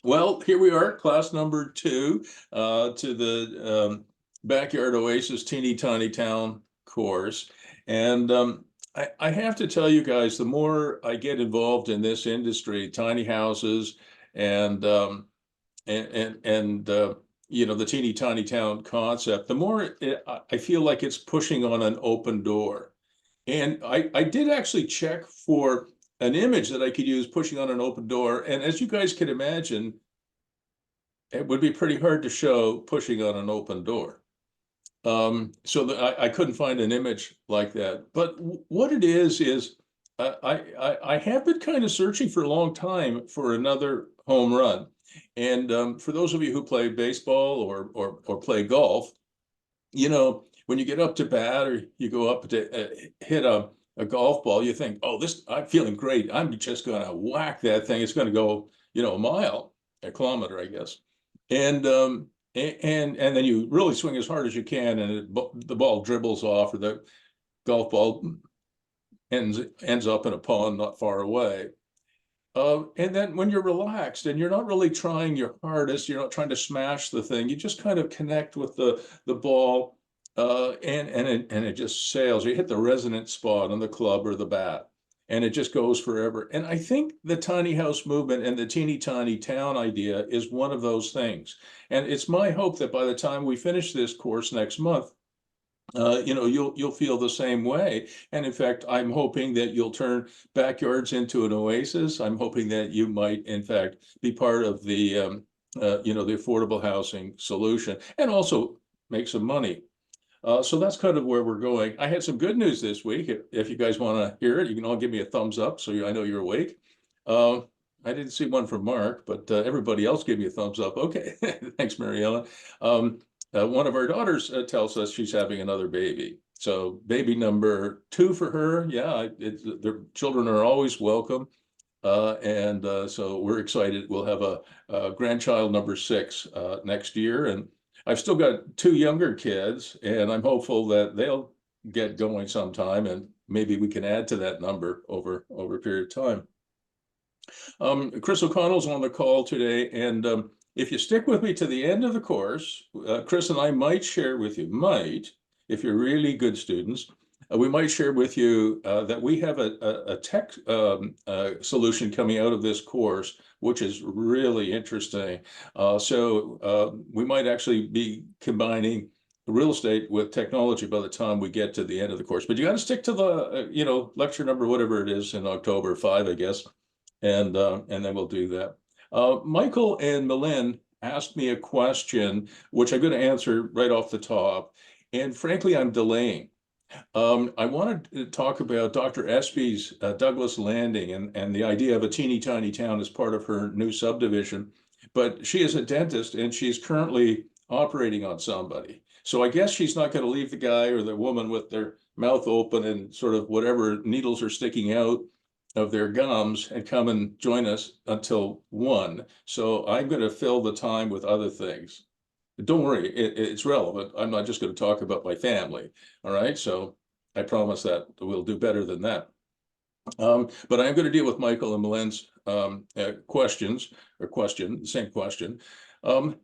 Well, here we are, class number 2, to the Backyard Oasis Teeny Tiny Town course. And I have to tell you guys, the more I get involved in this industry, tiny houses and you know, the teeny tiny town concept, the more I feel like it's pushing on an open door. And I did actually check for an image that I could use pushing on an open door. And as you guys can imagine, it would be pretty hard to show pushing on an open door. I couldn't find an image like that. But what it is I have been kind of searching for a long time for another home run. And for those of you who play baseball or play golf, you know, when you get up to bat or you go up to hit a golf ball, you think, oh, I'm feeling great. I'm just going to whack that thing. It's going to go, you know, a kilometer, I guess. And and then you really swing as hard as you can, and the ball dribbles off, or the golf ball ends up in a pond not far away. And then when you're relaxed and you're not really trying your hardest, you're not trying to smash the thing, you just kind of connect with the ball, and it just sails. You hit the resonant spot on the club or the bat, and it just goes forever. And I think the tiny house movement and the teeny tiny town idea is one of those things. And it's my hope that by the time we finish this course next month, you know, you'll feel the same way. And in fact, I'm hoping that you'll turn backyards into an oasis. I'm hoping that you might, in fact, be part of the you know, the affordable housing solution, and also make some money. So that's kind of where we're going. I had some good news this week. If you guys want to hear it, you can all give me a thumbs up so I know you're awake. Uh, I didn't see one from Mark, but everybody else gave me a thumbs up. Okay, thanks, Mariella. One of our daughters tells us she's having another baby. So baby number 2 for her. Yeah, their children are always welcome. So we're excited. We'll have a grandchild number 6 next year. And I've still got 2 younger kids, and I'm hopeful that they'll get going sometime, and maybe we can add to that number over a period of time. Chris O'Connell's on the call today, and if you stick with me to the end of the course, Chris and I might share with you, if you're really good students, we might share with you that we have a tech solution coming out of this course, which is really interesting. We might actually be combining real estate with technology by the time we get to the end of the course. But you got to stick to the, you know, lecture number, whatever it is, in October, 5, I guess, and then we'll do that. Michael and Malin asked me a question, which I'm going to answer right off the top. And frankly, I'm delaying. I wanted to talk about Dr. Espy's Douglas Landing and the idea of a teeny tiny town as part of her new subdivision. But she is a dentist, and she's currently operating on somebody. So I guess she's not going to leave the guy or the woman with their mouth open and sort of whatever needles are sticking out of their gums and come and join us until 1. So I'm going to fill the time with other things. Don't worry, it's relevant. I'm not just going to talk about my family. All right. So I promise that we'll do better than that. But I'm going to deal with Michael and Malin's questions, the same question.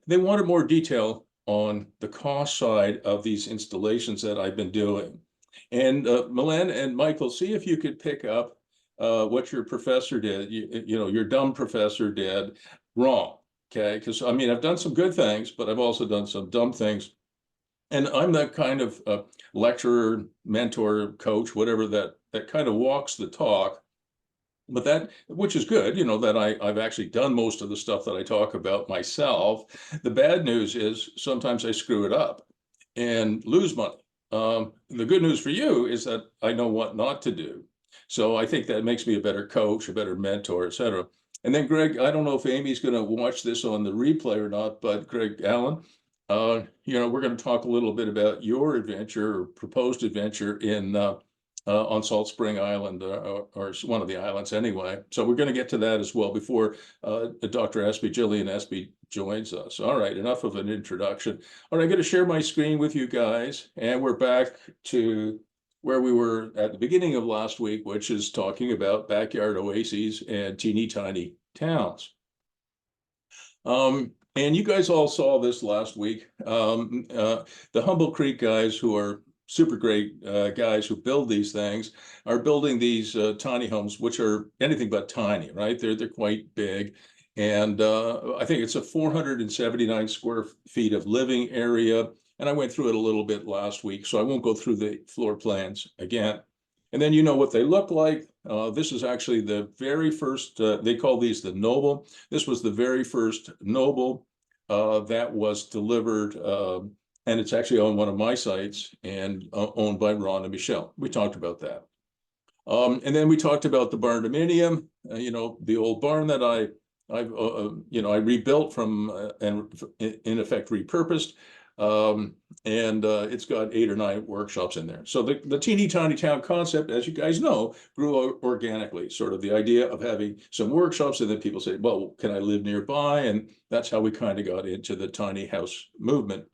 They wanted more detail on the cost side of these installations that I've been doing. And Malin and Michael, see if you could pick up what your professor did, you know, your dumb professor did wrong. Okay, because I mean, I've done some good things, but I've also done some dumb things. And I'm that kind of lecturer, mentor, coach, whatever that kind of walks the talk. But that, which is good, you know, that I've actually done most of the stuff that I talk about myself. The bad news is sometimes I screw it up and lose money. The good news for you is that I know what not to do. So I think that makes me a better coach, a better mentor, et cetera. And then Greg, I don't know if Amy's going to watch this on the replay or not, but Greg Allen, you know, we're going to talk a little bit about your adventure or proposed adventure in on Salt Spring Island, or one of the islands anyway. So we're going to get to that as well before Dr. Espy, Jillian Espy, joins us. All right, enough of an introduction. All right, I'm going to share my screen with you guys, and we're back to where we were at the beginning of last week, which is talking about backyard oases and teeny tiny towns. And you guys all saw this last week. The Humble Creek guys, who are super great guys who build these things, are building these tiny homes, which are anything but tiny, right? They're quite big. And I think it's a 479 square feet of living area. And I went through it a little bit last week, so I won't go through the floor plans again. And then you know what they look like. This is actually the very first, they call these the Noble. This was the very first Noble that was delivered, and it's actually on one of my sites and owned by Ron and Michelle. We talked about that. And then we talked about the barndominium, you know, the old barn that I rebuilt from and in effect repurposed. And it's got 8 or 9 workshops in there. So the teeny tiny town concept, as you guys know, grew organically. Sort of the idea of having some workshops, and then people say, well, can I live nearby? And that's how we kind of got into the tiny house movement.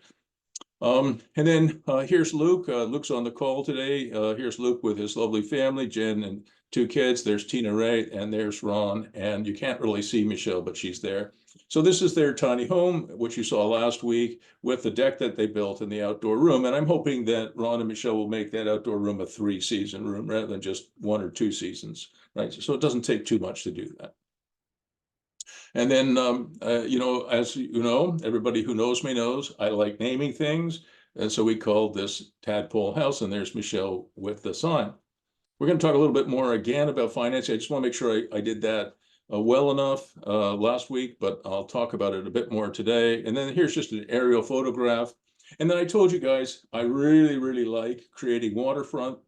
And then here's Luke. Luke's on the call today. Here's Luke with his lovely family, Jen and 2 kids. There's Tina Ray, and there's Ron. And you can't really see Michelle, but she's there. So this is their tiny home, which you saw last week, with the deck that they built in the outdoor room. And I'm hoping that Ron and Michelle will make that outdoor room a 3-season room rather than just 1 or 2 seasons, right? So it doesn't take too much to do that. And then, you know, as you know, everybody who knows me knows I like naming things. And so we called this Tadpole House, and there's Michelle with the sign. We're going to talk a little bit more again about financing. I just want to make sure I did that well enough last week, but I'll talk about it a bit more today. And then here's just an aerial photograph. And then I told you guys, I really, really like creating waterfront.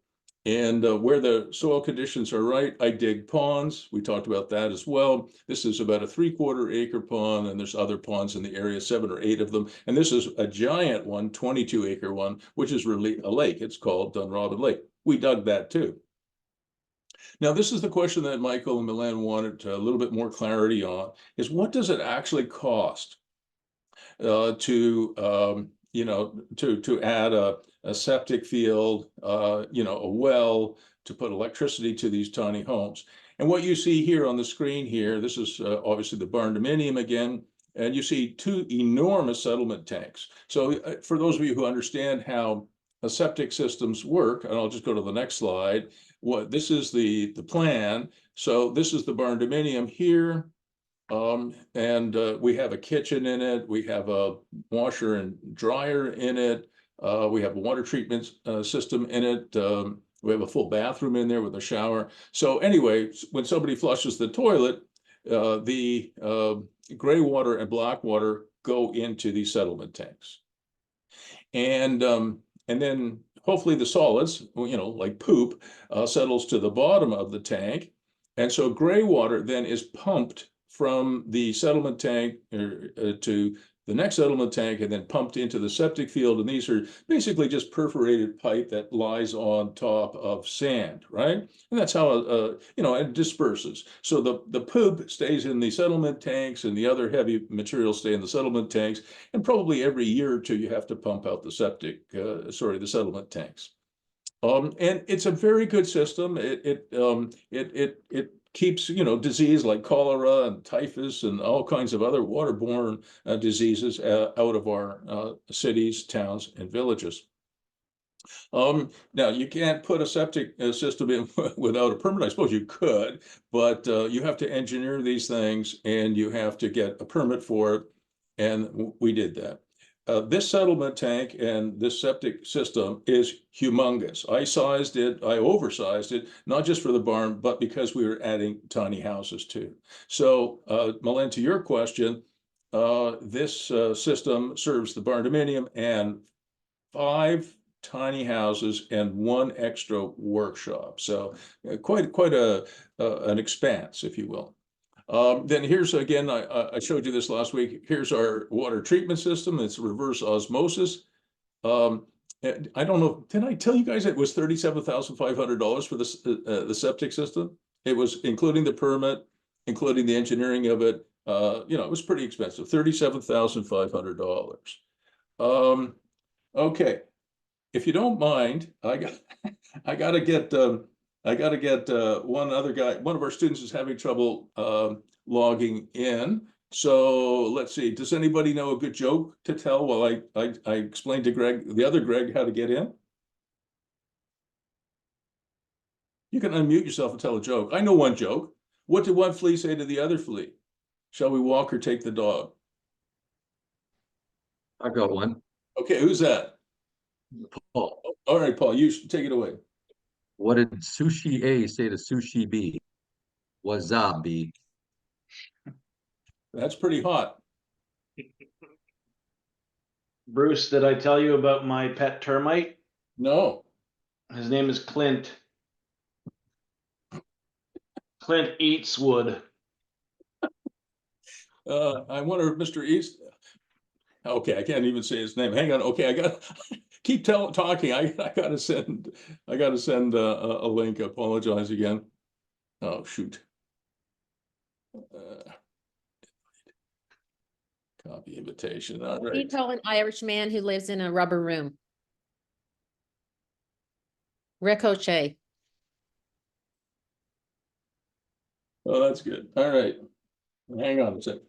And where the soil conditions are right, I dig ponds. We talked about that as well. This is about a 3/4 acre pond, and there's other ponds in the area, 7 or 8 of them. And this is a giant one, 22 acre one, which is really a lake. It's called Dunrobin Lake. We dug that too. Now, this is the question that Michael and Milan wanted a little bit more clarity on, is what does it actually cost you know, to add a septic field, you know, a well, to put electricity to these tiny homes. And what you see here on the screen here, this is obviously the barndominium again, and you see 2 enormous settlement tanks. So for those of you who understand how septic systems work, and I'll just go to the next slide. This is the plan. So this is the barndominium here. And we have a kitchen in it. We have a washer and dryer in it. We have a water treatment system in it. We have a full bathroom in there with a shower. So anyway, when somebody flushes the toilet, the gray water and black water go into these settlement tanks. And then hopefully the solids, you know, like poop, settles to the bottom of the tank. And so gray water then is pumped from the settlement tank to the next settlement tank, and then pumped into the septic field. And these are basically just perforated pipe that lies on top of sand, right? And that's how, you know, it disperses. So the poop stays in the settlement tanks, and the other heavy materials stay in the settlement tanks. And probably every year or 2, you have to pump out the the settlement tanks. And it's a very good system. It keeps, you know, disease like cholera and typhus and all kinds of other waterborne diseases out of our cities, towns, and villages. Now, you can't put a septic system in without a permit. I suppose you could, but you have to engineer these things, and you have to get a permit for it. And we did that. This settlement tank and this septic system is humongous. I sized it, I oversized it, not just for the barn, but because we were adding tiny houses too. So, Milan, to your question, this system serves the barndominium and 5 tiny houses and 1 extra workshop. So quite an expanse, if you will. Then here's, again, I showed you this last week. Here's our water treatment system. It's reverse osmosis. I don't know, did I tell you guys it was $37,500 for this, the septic system? It was including the permit, including the engineering of it. You know, it was pretty expensive, $37,500. Okay, if you don't mind, I gotta get one other guy. One of our students is having trouble logging in. So let's see, does anybody know a good joke to tell while I explain to Greg, the other Greg, how to get in? You can unmute yourself and tell a joke. I know one joke. What did one flea say to the other flea? Shall we walk or take the dog? I got one. Okay, who's that? Paul, All right, Paul, you should take it away. what did sushi A say to sushi B? Wasabi. That's pretty hot. Bruce, did I tell you about my pet termite? No. His name is Clint. Clint eats wood. I wonder if Mr. East. Okay, I can't even say his name. Hang on. Okay, I got keep talking. I gotta send a link. I apologize again. Oh shoot. Copy invitation. All You right. tell an Irish man who lives in a rubber room. Ricochet. Oh, that's good. All right. Hang on a second.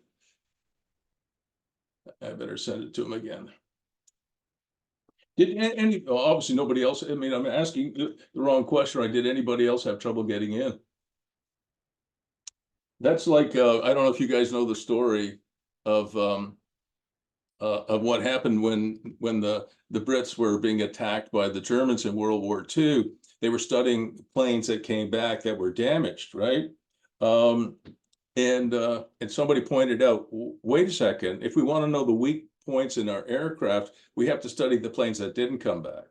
I better send it to him again. Did any, obviously nobody else, I mean, I'm asking the wrong question, right? Did anybody else have trouble getting in? That's like, I don't know if you guys know the story of what happened when the Brits were being attacked by the Germans in World War II. They were studying planes that came back that were damaged, right? And somebody pointed out, wait a second, if we want to know the weak points in our aircraft, we have to study the planes that didn't come back.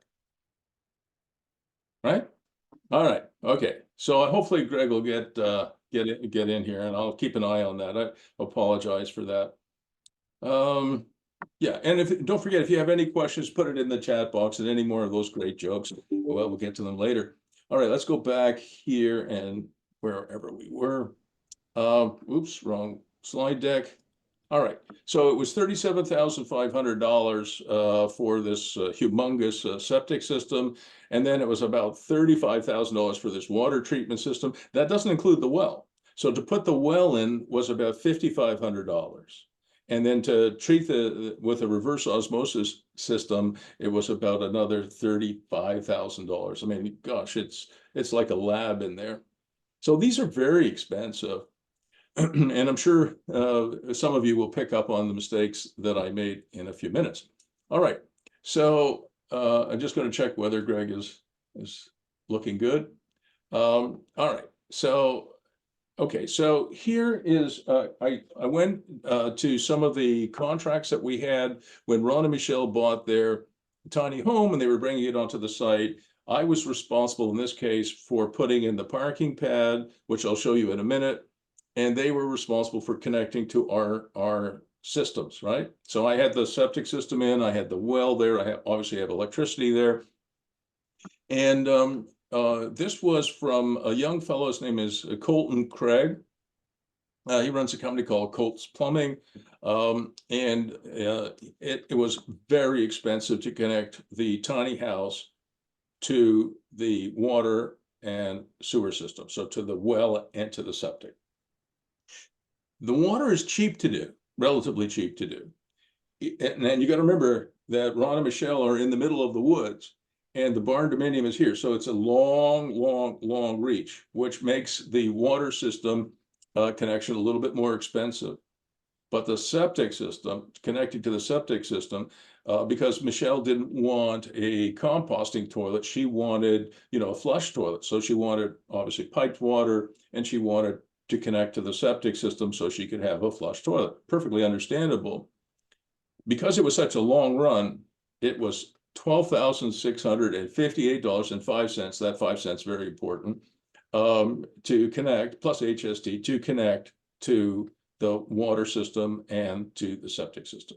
Right? All right. Okay. So hopefully Greg will get in here, and I'll keep an eye on that. I apologize for that. Yeah, and if don't forget, if you have any questions, put it in the chat box and any more of those great jokes. Well, we'll get to them later. All right, let's go back here and wherever we were. Oops, wrong slide deck. All right, so it was $37,500 for this humongous septic system, and then it was about $35,000 for this water treatment system. That doesn't include the well. So to put the well in was about $5,500. And then to treat with a reverse osmosis system, it was about another $35,000. I mean, gosh, it's like a lab in there. So these are very expensive. And I'm sure some of you will pick up on the mistakes that I made in a few minutes. All right, so I'm just going to check whether Greg is looking good. All right, so okay, so here is I went to some of the contracts that we had when Ron and Michelle bought their tiny home and they were bringing it onto the site. I was responsible in this case for putting in the parking pad, which I'll show you in a minute. And they were responsible for connecting to our systems, right? So I had the septic system in, I had the well there, I obviously have electricity there. And this was from a young fellow, his name is Colton Craig. He runs a company called Colt's Plumbing. It was very expensive to connect the tiny house to the water and sewer system. So to the well and to the septic. The water is cheap to do, relatively cheap to do. And then you got to remember that Ron and Michelle are in the middle of the woods and the barn dominium is here. So it's a long reach, which makes the water system connection a little bit more expensive. But the septic system, connecting to the septic system, because Michelle didn't want a composting toilet, she wanted, a flush toilet. So she wanted obviously piped water, and she wanted to connect to the septic system so she could have a flush toilet. Perfectly understandable. Because it was such a long run, it was $12,658.05. That 5 cents very important to connect, plus HST, to connect to the water system and to the septic system.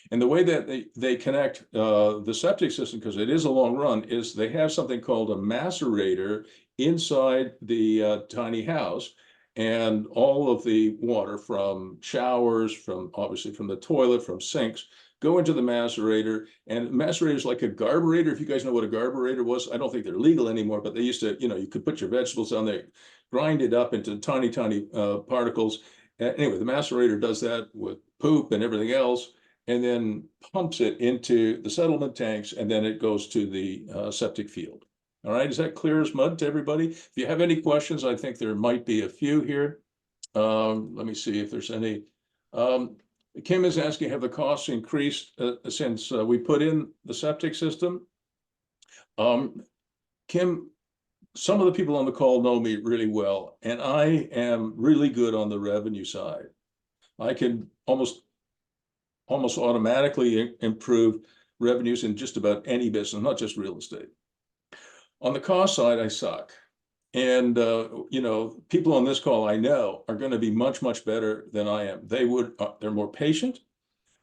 And the way that they connect the septic system, because it is a long run, is they have something called a macerator inside the tiny house. And all of the water from showers, obviously from the toilet, from sinks, go into the macerator. And macerator is like a garburator. If you guys know what a garburator was, I don't think they're legal anymore, but they used to, you could put your vegetables on there, grind it up into tiny particles. anyway, the macerator does that with poop and everything else, and then pumps it into the settlement tanks, and then it goes to the septic field. All right, is that clear as mud to everybody? If you have any questions, I think there might be a few here. Let me see if there's any. Kim is asking, have the costs increased since we put in the septic system? Kim, some of the people on the call know me really well, and I am really good on the revenue side. I can almost automatically improve revenues in just about any business, not just real estate. On the cost side, I suck. And, you know, people on this call I know are going to be much, much better than I am. They're more patient,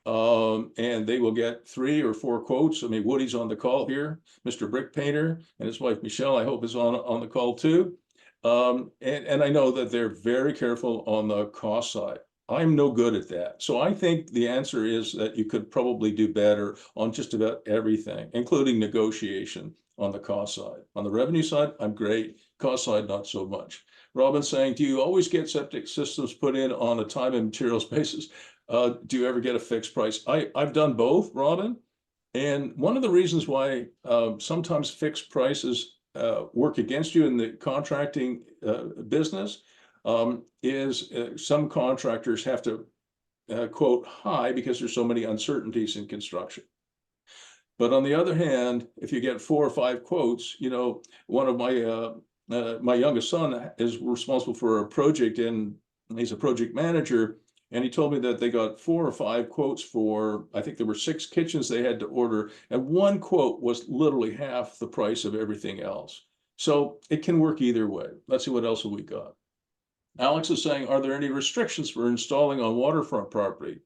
and they will get 3 or 4 quotes. I mean, Woody's on the call here, Mr. Brick Painter, and his wife, Michelle, I hope is on the call too. And I know that they're very careful on the cost side. I'm no good at that. So I think the answer is that you could probably do better on just about everything, including negotiation on the cost side. On the revenue side, I'm great. Cost side, not so much. Robin's saying, do you always get septic systems put in on a time and materials basis? Do you ever get a fixed price? I've done both, Robin. And one of the reasons why sometimes fixed prices work against you in the contracting business is some contractors have to quote high because there's so many uncertainties in construction. But on the other hand, if you get 4 or 5 quotes, you know, one of my my youngest son is responsible for a project, and he's a project manager, and he told me that they got 4 or 5 quotes for, I think there were 6 kitchens they had to order, and one quote was literally half the price of everything else. So it can work either way. Let's see, what else have we got? Alex is saying, are there any restrictions for installing on waterfront property?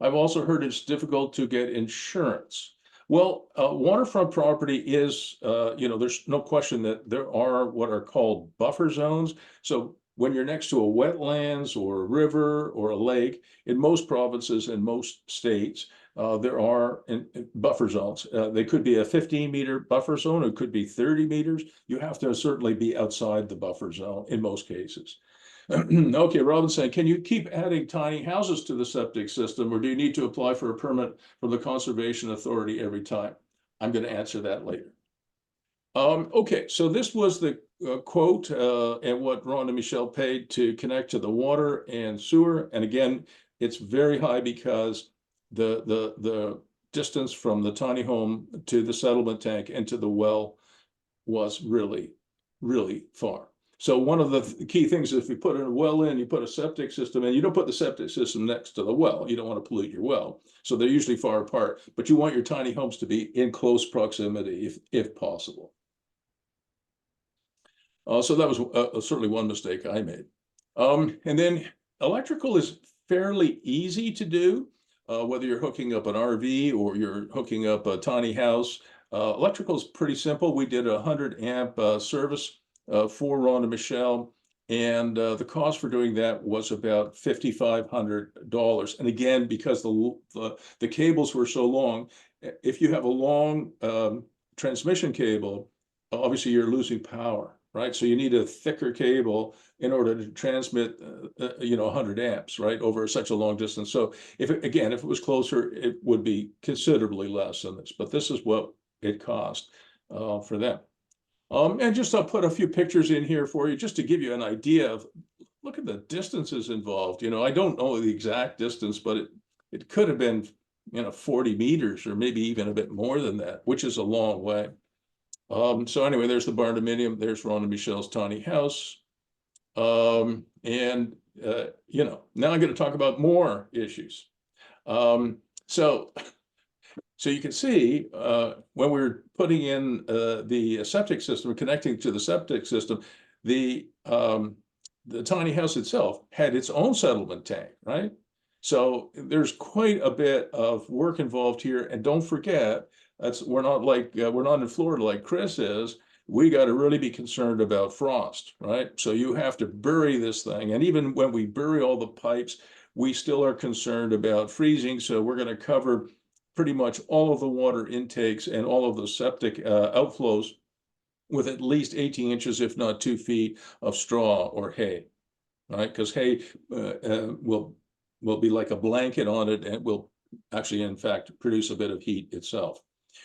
I've also heard it's difficult to get insurance. Well, waterfront property is, you know, there's no question that there are what are called buffer zones. So when you're next to a wetlands or a river or a lake, in most provinces and most states, there are buffer zones. They could be a 15-meter buffer zone. It could be 30 meters. You have to certainly be outside the buffer zone in most cases. Okay, Robin's saying, can you keep adding tiny houses to the septic system, or do you need to apply for a permit from the Conservation Authority every time? I'm going to answer that later. Okay, so this was the quote and what Ron and Michelle paid to connect to the water and sewer. And again, it's very high because the distance from the tiny home to the settlement tank and to the well was really, really far. So one of the key things is if you put a well in, you put a septic system in, you don't put the septic system next to the well. You don't want to pollute your well. So they're usually far apart, but you want your tiny homes to be in close proximity if possible. So that was certainly one mistake I made. And then electrical is fairly easy to do, whether you're hooking up an RV or you're hooking up a tiny house. Electrical is pretty simple. We did a 100 amp service for Ron and Michelle, and the cost for doing that was about $5,500. And again, because the cables were so long, if you have a long transmission cable, obviously you're losing power, right? So you need a thicker cable in order to transmit, you know, 100 amps, right, over such a long distance. So if it was closer, it would be considerably less than this, but this is what it cost for them. And just I'll put a few pictures in here for you just to give you an idea of, look at the distances involved. You know, I don't know the exact distance, but it could have been, you know, 40 meters or maybe even a bit more than that, which is a long way. So anyway, there's the barndominium. There's Ron and Michelle's tiny house. You know, now I'm going to talk about more issues. So you can see when we're putting in the septic system, connecting to the septic system, the tiny house itself had its own settlement tank, right? So there's quite a bit of work involved here. And don't forget, we're not in Florida like Chris is. We got to really be concerned about frost, right? So you have to bury this thing. And even when we bury all the pipes, we still are concerned about freezing. So we're going to cover pretty much all of the water intakes and all of the septic outflows with at least 18 inches, if not 2 feet of straw or hay. right? Because hay will be like a blanket on it and will actually, in fact, produce a bit of heat itself.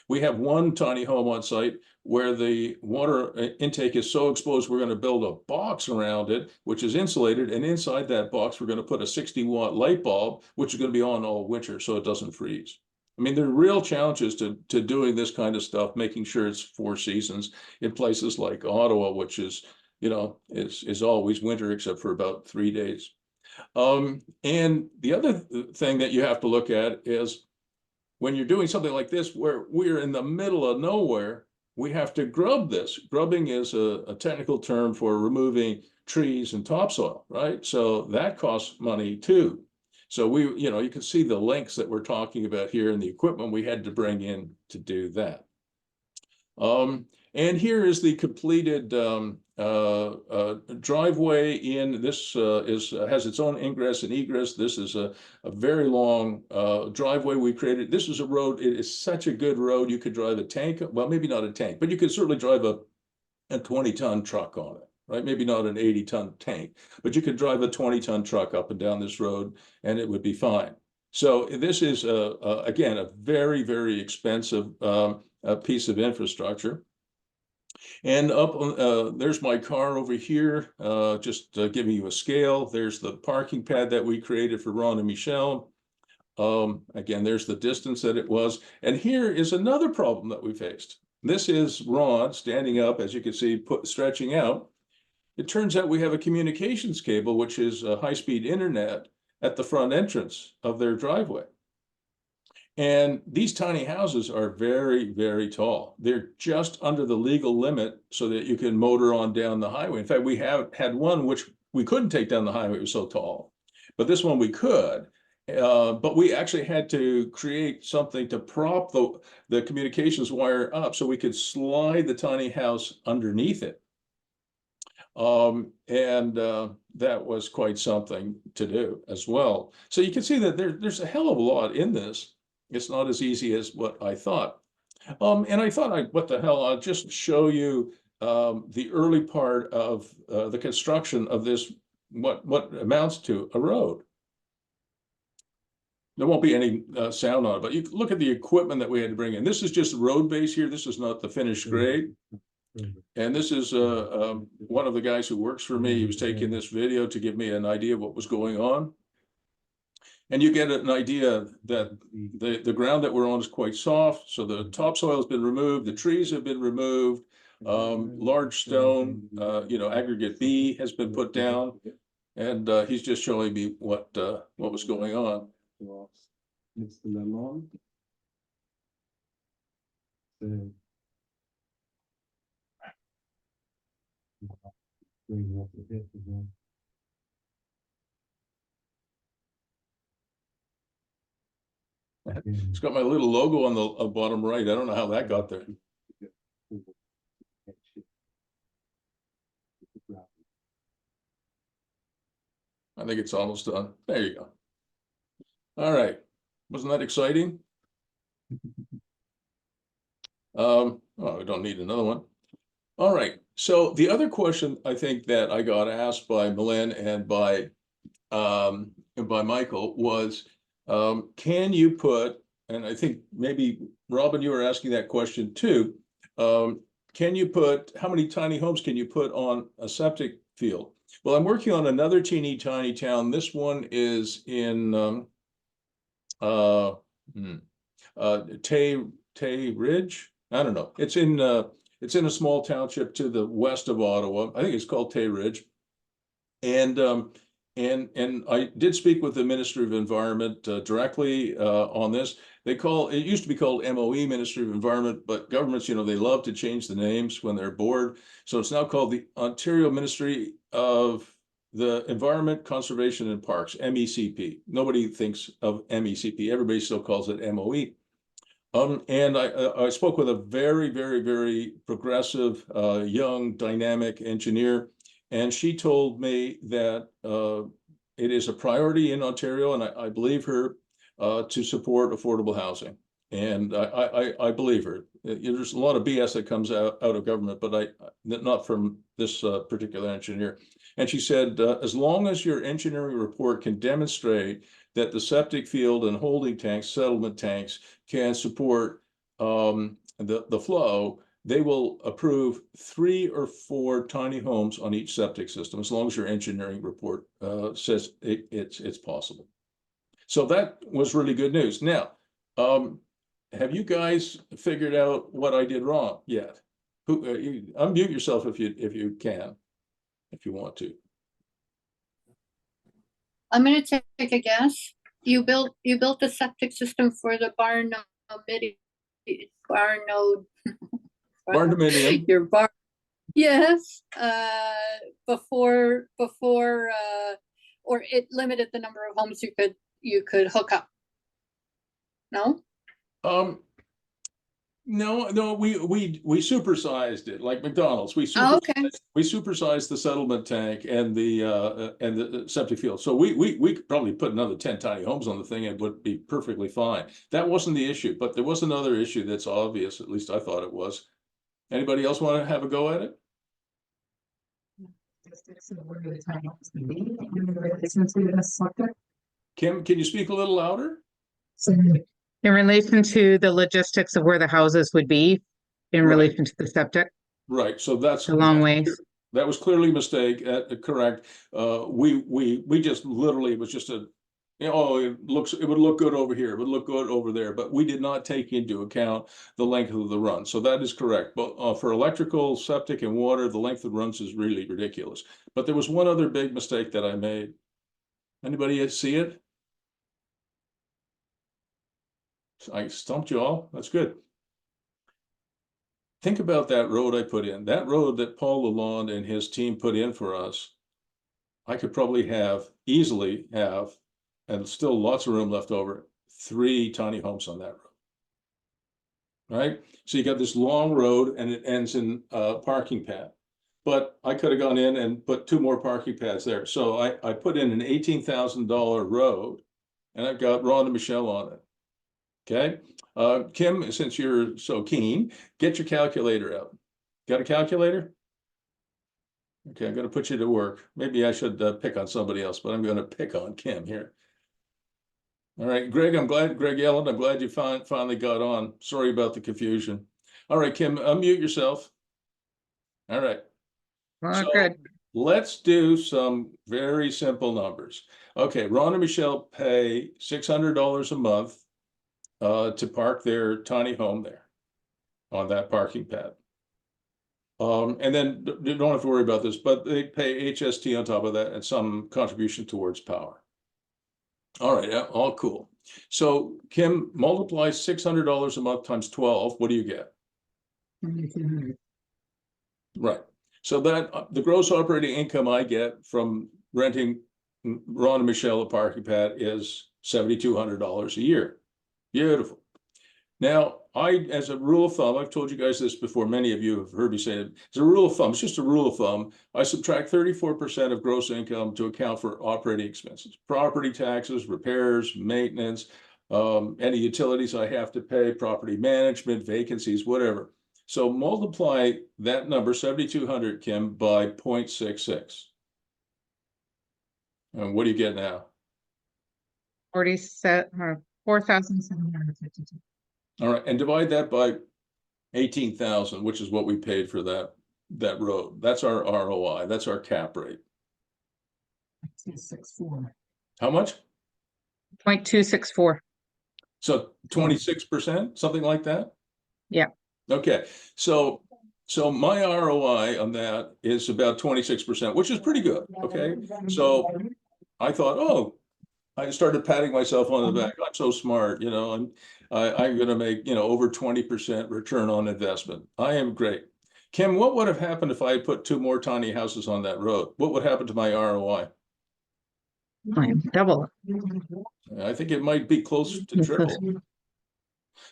We have one tiny home on site where the water intake is so exposed, we're going to build a box around it, which is insulated. And inside that box, we're going to put a 60-watt light bulb, which is going to be on all winter so it doesn't freeze. I mean, there are real challenges to doing this kind of stuff, making sure it's 4 seasons in places like Ottawa, which is, you know, is always winter except for about 3 days. And the other thing that you have to look at is when you're doing something like this, where we're in the middle of nowhere, we have to grub this. Grubbing is a technical term for removing trees and topsoil, right? So that costs money too. So we, you know, you can see the links that we're talking about here and the equipment we had to bring in to do that. And here is the completed driveway in. This has its own ingress and egress. This is a very long driveway we created. This is a road. It is such a good road. You could drive a tank. Well, maybe not a tank, but you could certainly drive a 20-ton truck on it, right? Maybe not an 80-ton tank, but you could drive a 20-ton truck up and down this road and it would be fine. So this is, again, a very, very expensive piece of infrastructure. And up, there's my car over here, just giving you a scale. There's the parking pad that we created for Ron and Michelle. Again, there's the distance that it was. And here is another problem that we faced. This is Ron standing up, as you can see, stretching out. It turns out we have a communications cable, which is a high-speed internet at the front entrance of their driveway. And these tiny houses are very, very tall. They're just under the legal limit so that you can motor on down the highway. In fact, we have had one which we couldn't take down the highway, it was so tall. But this one we could. But we actually had to create something to prop the communications wire up so we could slide the tiny house underneath it. That was quite something to do as well. So you can see that there's a hell of a lot in this. It's not as easy as what I thought. And I thought, what the hell, I'll just show you the early part of the construction of this, what amounts to a road. There won't be any sound on it, but you look at the equipment that we had to bring in. This is just road base here. This is not the finished grade. And this is one of the guys who works for me. He was taking this video to give me an idea of what was going on. And you get an idea that the ground that we're on is quite soft. So the topsoil has been removed, the trees have been removed, large stone, aggregate B has been put down. And he's just showing me what was going on. It's got my little logo on the bottom right. I don't know how that got there. I think it's almost done. There you go. All right. Wasn't that exciting? Oh, we don't need another one. All right. So the other question I think that I got asked by Malin and by Michael was, can you put, and I think maybe Robin, you were asking that question too. Can you put, how many tiny homes can you put on a septic field? Well, I'm working on another teeny tiny town. This one is in Tay Ridge. I don't know. It's in a small township to the west of Ottawa. I think it's called Tay Ridge. And I did speak with the Ministry of Environment directly on this. It used to be called MOE, Ministry of Environment, but governments, they love to change the names when they're bored. So it's now called the Ontario Ministry of the Environment, Conservation and Parks, MECP. Nobody thinks of MECP. Everybody still calls it MOE. And I spoke with a very, very, very progressive, young, dynamic engineer. And she told me that it is a priority in Ontario, and I believe her, to support affordable housing. And I believe her. There's a lot of BS that comes out of government, but not from this particular engineer. And she said, as long as your engineering report can demonstrate that the septic field and holding tanks, settlement tanks can support the flow, they will approve 3 or 4 tiny homes on each septic system, as long as your engineering report says it's possible. So that was really good news. Now, have you guys figured out what I did wrong yet? Unmute yourself if you can, if you want to. I'm gonna take a guess. You built the septic system for the barn Barndominium. your barn. Yes, before or it limited the number of homes you could hook up. No? No, we supersized it like McDonald's. We Oh, okay. supersized the settlement tank and the septic field. So we could probably put another 10 tiny homes on the thing and it would be perfectly fine. That wasn't the issue, but there was another issue that's obvious, at least I thought it was. Anybody else want to have a go at it? Kim, can you speak a little louder? In relation to the logistics of where the houses would be in Right. relation to the septic, Right, so that's a long ways. That was clearly a mistake, correct. We just literally, it was just it would look good over here, it would look good over there, but we did not take into account the length of the run. So that is correct. But for electrical, septic, and water, the length of the runs is really ridiculous. But there was one other big mistake that I made. Anybody see it? I stumped you all. That's good. Think about that road I put in. That road that Paul Lalonde and his team put in for us, I could probably easily have, and still lots of room left over, 3 tiny homes on that road. Right? So you got this long road and it ends in a parking pad. But I could have gone in and put 2 more parking pads there. So I put in an $18,000 road and I've got Ron and Michelle on it. Okay. Kim, since you're so keen, get your calculator out. Got a calculator? Okay, I'm going to put you to work. Maybe I should pick on somebody else, but I'm going to pick on Kim here. All right, Greg Yellen, I'm glad you finally got on. Sorry about the confusion. All right, Kim, unmute yourself. All right. Well, So good. let's do some very simple numbers. Okay, Ron and Michelle pay $600 a month to park their tiny home there on that parking pad. And then you don't have to worry about this, but they pay HST on top of that and some contribution towards power. All right, all cool. So Kim, multiply $600 a month times 12. What do you get? Right. So that the gross operating income I get from renting Ron and Michelle a parking pad is $7,200 a year. Beautiful. Now, as a rule of thumb, I've told you guys this before, many of you have heard me say it. As a rule of thumb, it's just a rule of thumb. I subtract 34% of gross income to account for operating expenses, property taxes, repairs, maintenance, any utilities I have to pay, property management, vacancies, whatever. So multiply that number, 7,200, Kim, by 0.66. And what do you get now? 4,752. All right, and divide that by 18,000, which is what we paid for that road. That's our ROI. That's our cap rate. 264. How much? 0.264. So 26%, something like that? Yeah. Okay, so my ROI on that is about 26%, which is pretty good. Okay, so I thought, oh, I started patting myself on the back. I'm so smart, I'm going to make, over 20% return on investment. I am great. Kim, what would have happened if I had put 2 more tiny houses on that road? What would happen to my ROI? Double. I think it might be close to triple.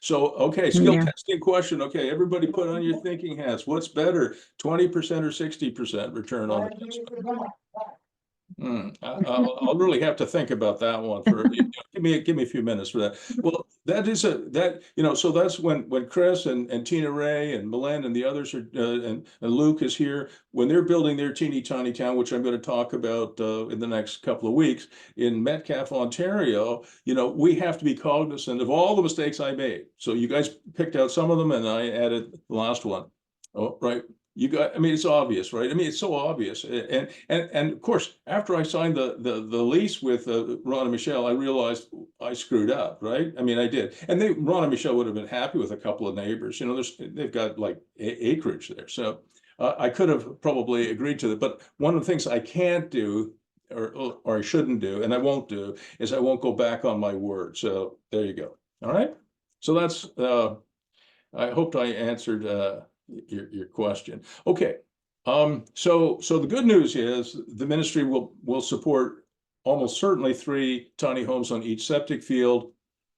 So, okay, skill testing question. Okay, everybody put on your thinking hats. What's better, 20% or 60% return on investment? I'll really have to think about that one for give me a few minutes for that. Well, So that's when Chris and Tina Ray and Milan and the others are, and Luke is here, when they're building their teeny tiny town, which I'm going to talk about in the next couple of weeks in Metcalfe, Ontario, we have to be cognizant of all the mistakes I made. So you guys picked out some of them and I added the last one. Oh, right. It's obvious, right? It's so obvious. And of course, after I signed the lease with Ron and Michelle, I realized I screwed up, right? I did. And Ron and Michelle would have been happy with a couple of neighbors. They've got like acreage there. So I could have probably agreed to that. But one of the things I can't do, or I shouldn't do, and I won't do, is I won't go back on my word. So there you go. All right. So that's, I hoped I answered your question. Okay. So the good news is the ministry will support almost certainly 3 tiny homes on each septic field.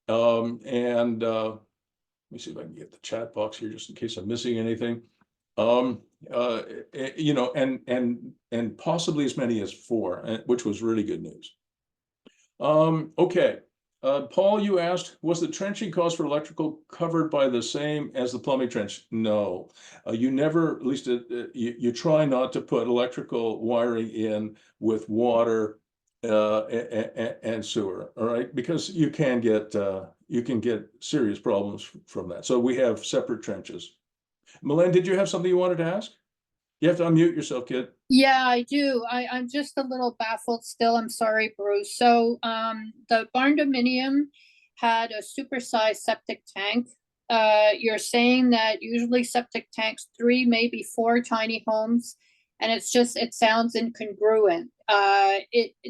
Let me see if I can get the chat box here just in case I'm missing anything. And possibly as many as 4, which was really good news. Okay. Paul, you asked, was the trenching cost for electrical covered by the same as the plumbing trench? No, you never, at least you try not to put electrical wiring in with water and sewer, all right? Because you can get serious problems from that. So we have separate trenches. Milan, did you have something you wanted to ask? You have to unmute yourself, kid. Yeah, I do. I'm just a little baffled still. I'm sorry, Bruce. So, the barn dominium had a supersized septic tank. You're saying that usually septic tanks 3, maybe 4 tiny homes, and it sounds incongruent.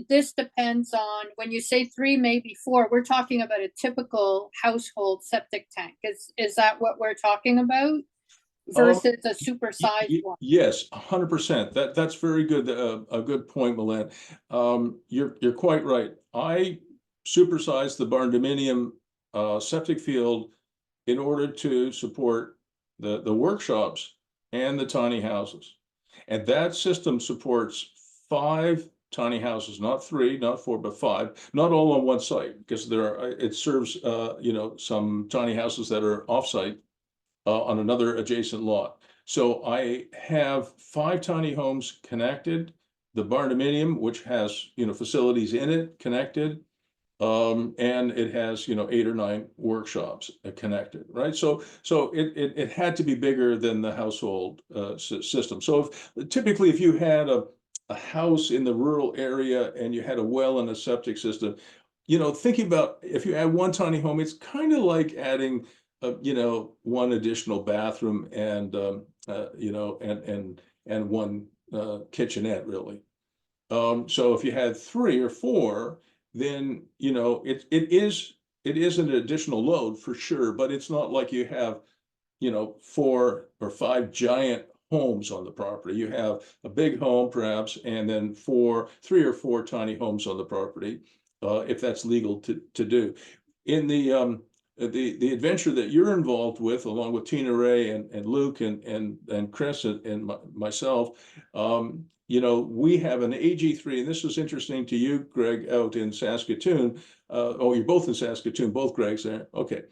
This depends on, when you say 3, maybe 4, we're talking about a typical household septic tank. Is that what we're talking about? Versus a supersized one. Yes, 100%. That's very good. A good point, Milan. You're quite right. I supersized the barn dominium septic field in order to support the workshops and the tiny houses, and that system supports 5 tiny houses, not 3, not 4, but 5. Not all on one site, because it serves some tiny houses that are off-site. On another adjacent lot. So I have 5 tiny homes connected, the barn dominium, which has, facilities in it connected, and it has, 8 or 9 workshops connected, right? So it had to be bigger than the household system. So typically if you had a house in the rural area and you had a well and a septic system, thinking about if you add 1 tiny home, it's kind of like adding 1 additional bathroom and 1 kitchenette, really. So if you had 3 or 4, then it is an additional load for sure, but it's not like you have 4 or 5 giant homes on the property. You have a big home perhaps, and then 3 or 4 tiny homes on the property, if that's legal to do. In the adventure that you're involved with, along with Tina Ray and Luke and Chris and myself, we have an AG3, and this was interesting to you, Greg, out in Saskatoon. Oh, you're both in Saskatoon, both Gregs there. Okay.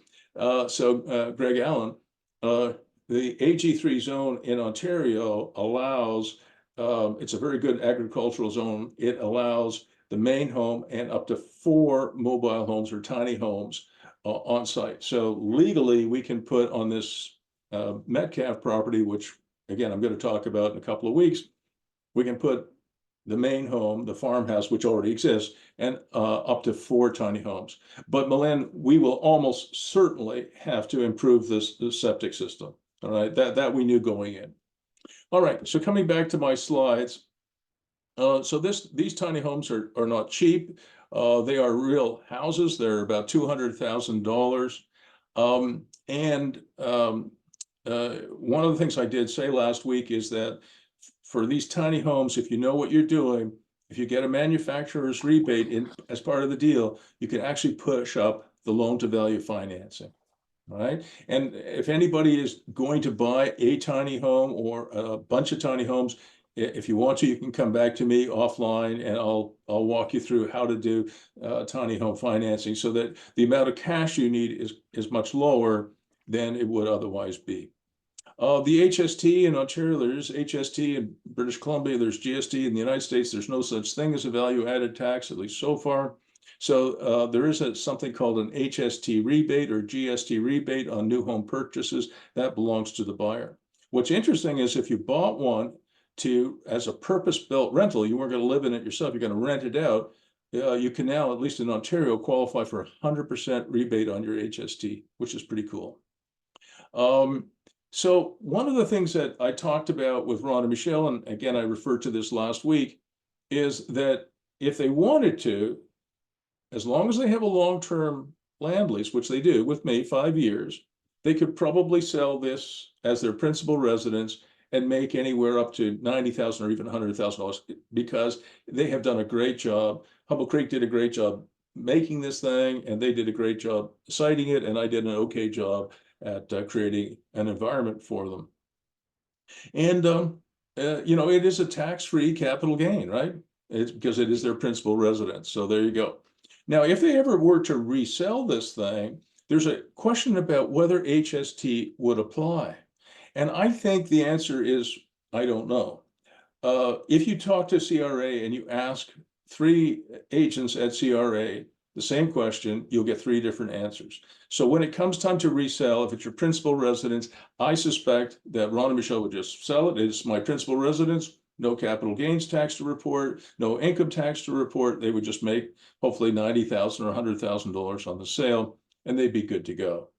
So Greg Allen, the AG3 zone in Ontario allows, it's a very good agricultural zone. It allows the main home and up to 4 mobile homes or tiny homes on site. So legally, we can put on this Metcalfe property, which again, I'm going to talk about in a couple of weeks, we can put the main home, the farmhouse, which already exists, and up to 4 tiny homes. But Milan, we will almost certainly have to improve this septic system. All right, that we knew going in. All right, so coming back to my slides. So these tiny homes are not cheap. They are real houses. They're about $200,000. One of the things I did say last week is that for these tiny homes, if you know what you're doing, if you get a manufacturer's rebate as part of the deal, you can actually push up the loan-to-value financing. Right. And if anybody is going to buy a tiny home or a bunch of tiny homes, if you want to, you can come back to me offline and I'll walk you through how to do tiny home financing so that the amount of cash you need is much lower than it would otherwise be. The HST in Ontario, there's HST in British Columbia, there's GST in the United States. There's no such thing as a value-added tax, at least so far. So there is something called an HST rebate or GST rebate on new home purchases that belongs to the buyer. What's interesting is if you bought one as a purpose-built rental, you weren't going to live in it yourself, you're going to rent it out, you can now, at least in Ontario, qualify for 100% rebate on your HST, which is pretty cool. So one of the things that I talked about with Ron and Michelle, and again, I referred to this last week, is that if they wanted to, as long as they have a long-term land lease, which they do with me, 5 years, they could probably sell this as their principal residence and make anywhere up to $90,000 or even $100,000 because they have done a great job. Humble Creek did a great job making this thing, and they did a great job siting it, and I did an okay job at creating an environment for them. And, you know, it is a tax-free capital gain, right? It's because it is their principal residence. So there you go. Now, if they ever were to resell this thing, there's a question about whether HST would apply. And I think the answer is, I don't know. If you talk to CRA and you ask 3 agents at CRA the same question, you'll get 3 different answers. So when it comes time to resell, if it's your principal residence, I suspect that Ron and Michelle would just sell it. It's my principal residence, no capital gains tax to report, no income tax to report. They would just make hopefully $90,000 or $100,000 on the sale, and they'd be good to go.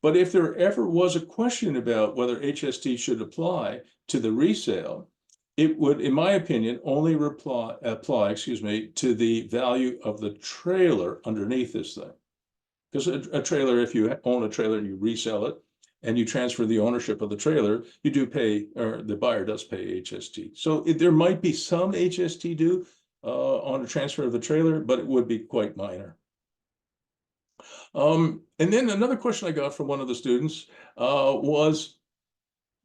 But if there ever was a question about whether HST should apply to the resale, it would, in my opinion, only apply, to the value of the trailer underneath this thing. Because a trailer, if you own a trailer and you resell it and you transfer the ownership of the trailer, you do pay, or the buyer does pay HST. So there might be some HST due on a transfer of the trailer, but it would be quite minor. And then another question I got from one of the students was,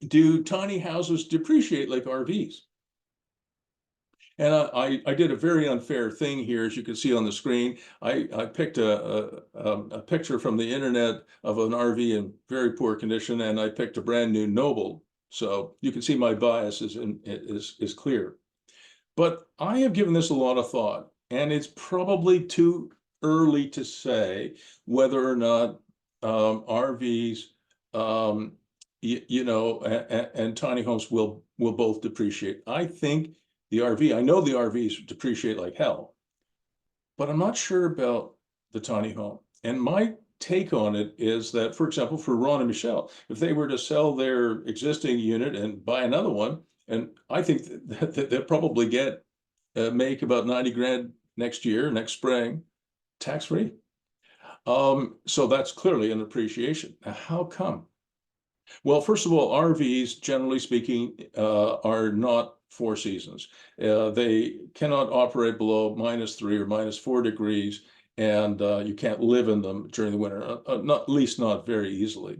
do tiny houses depreciate like RVs? And I did a very unfair thing here, as you can see on the screen. I picked a picture from the internet of an RV in very poor condition, and I picked a brand new Noble. So you can see my bias is clear. But I have given this a lot of thought, and it's probably too early to say whether or not RVs, you know, and tiny homes will both depreciate. I think the RV, I know the RVs depreciate like hell, but I'm not sure about the tiny home. And my take on it is that, for example, for Ron and Michelle, if they were to sell their existing unit and buy another one, and I think that they'll probably make about 90 grand next year, next spring, tax-free. So that's clearly an appreciation. Now, how come? Well, first of all, RVs, generally speaking, are not 4 seasons. They cannot operate below -3 or -4 degrees, and you can't live in them during the winter, at least not very easily.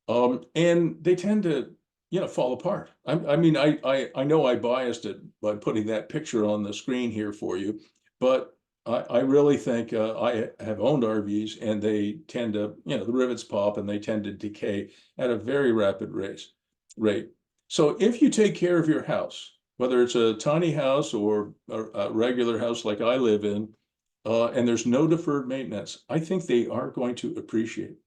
And they tend to, you know, fall apart. I mean, I know I biased it by putting that picture on the screen here for you, but I really think I have owned RVs, and they tend to, you know, the rivets pop and they tend to decay at a very rapid rate. So if you take care of your house, whether it's a tiny house or a regular house like I live in, and there's no deferred maintenance, I think they are going to appreciate.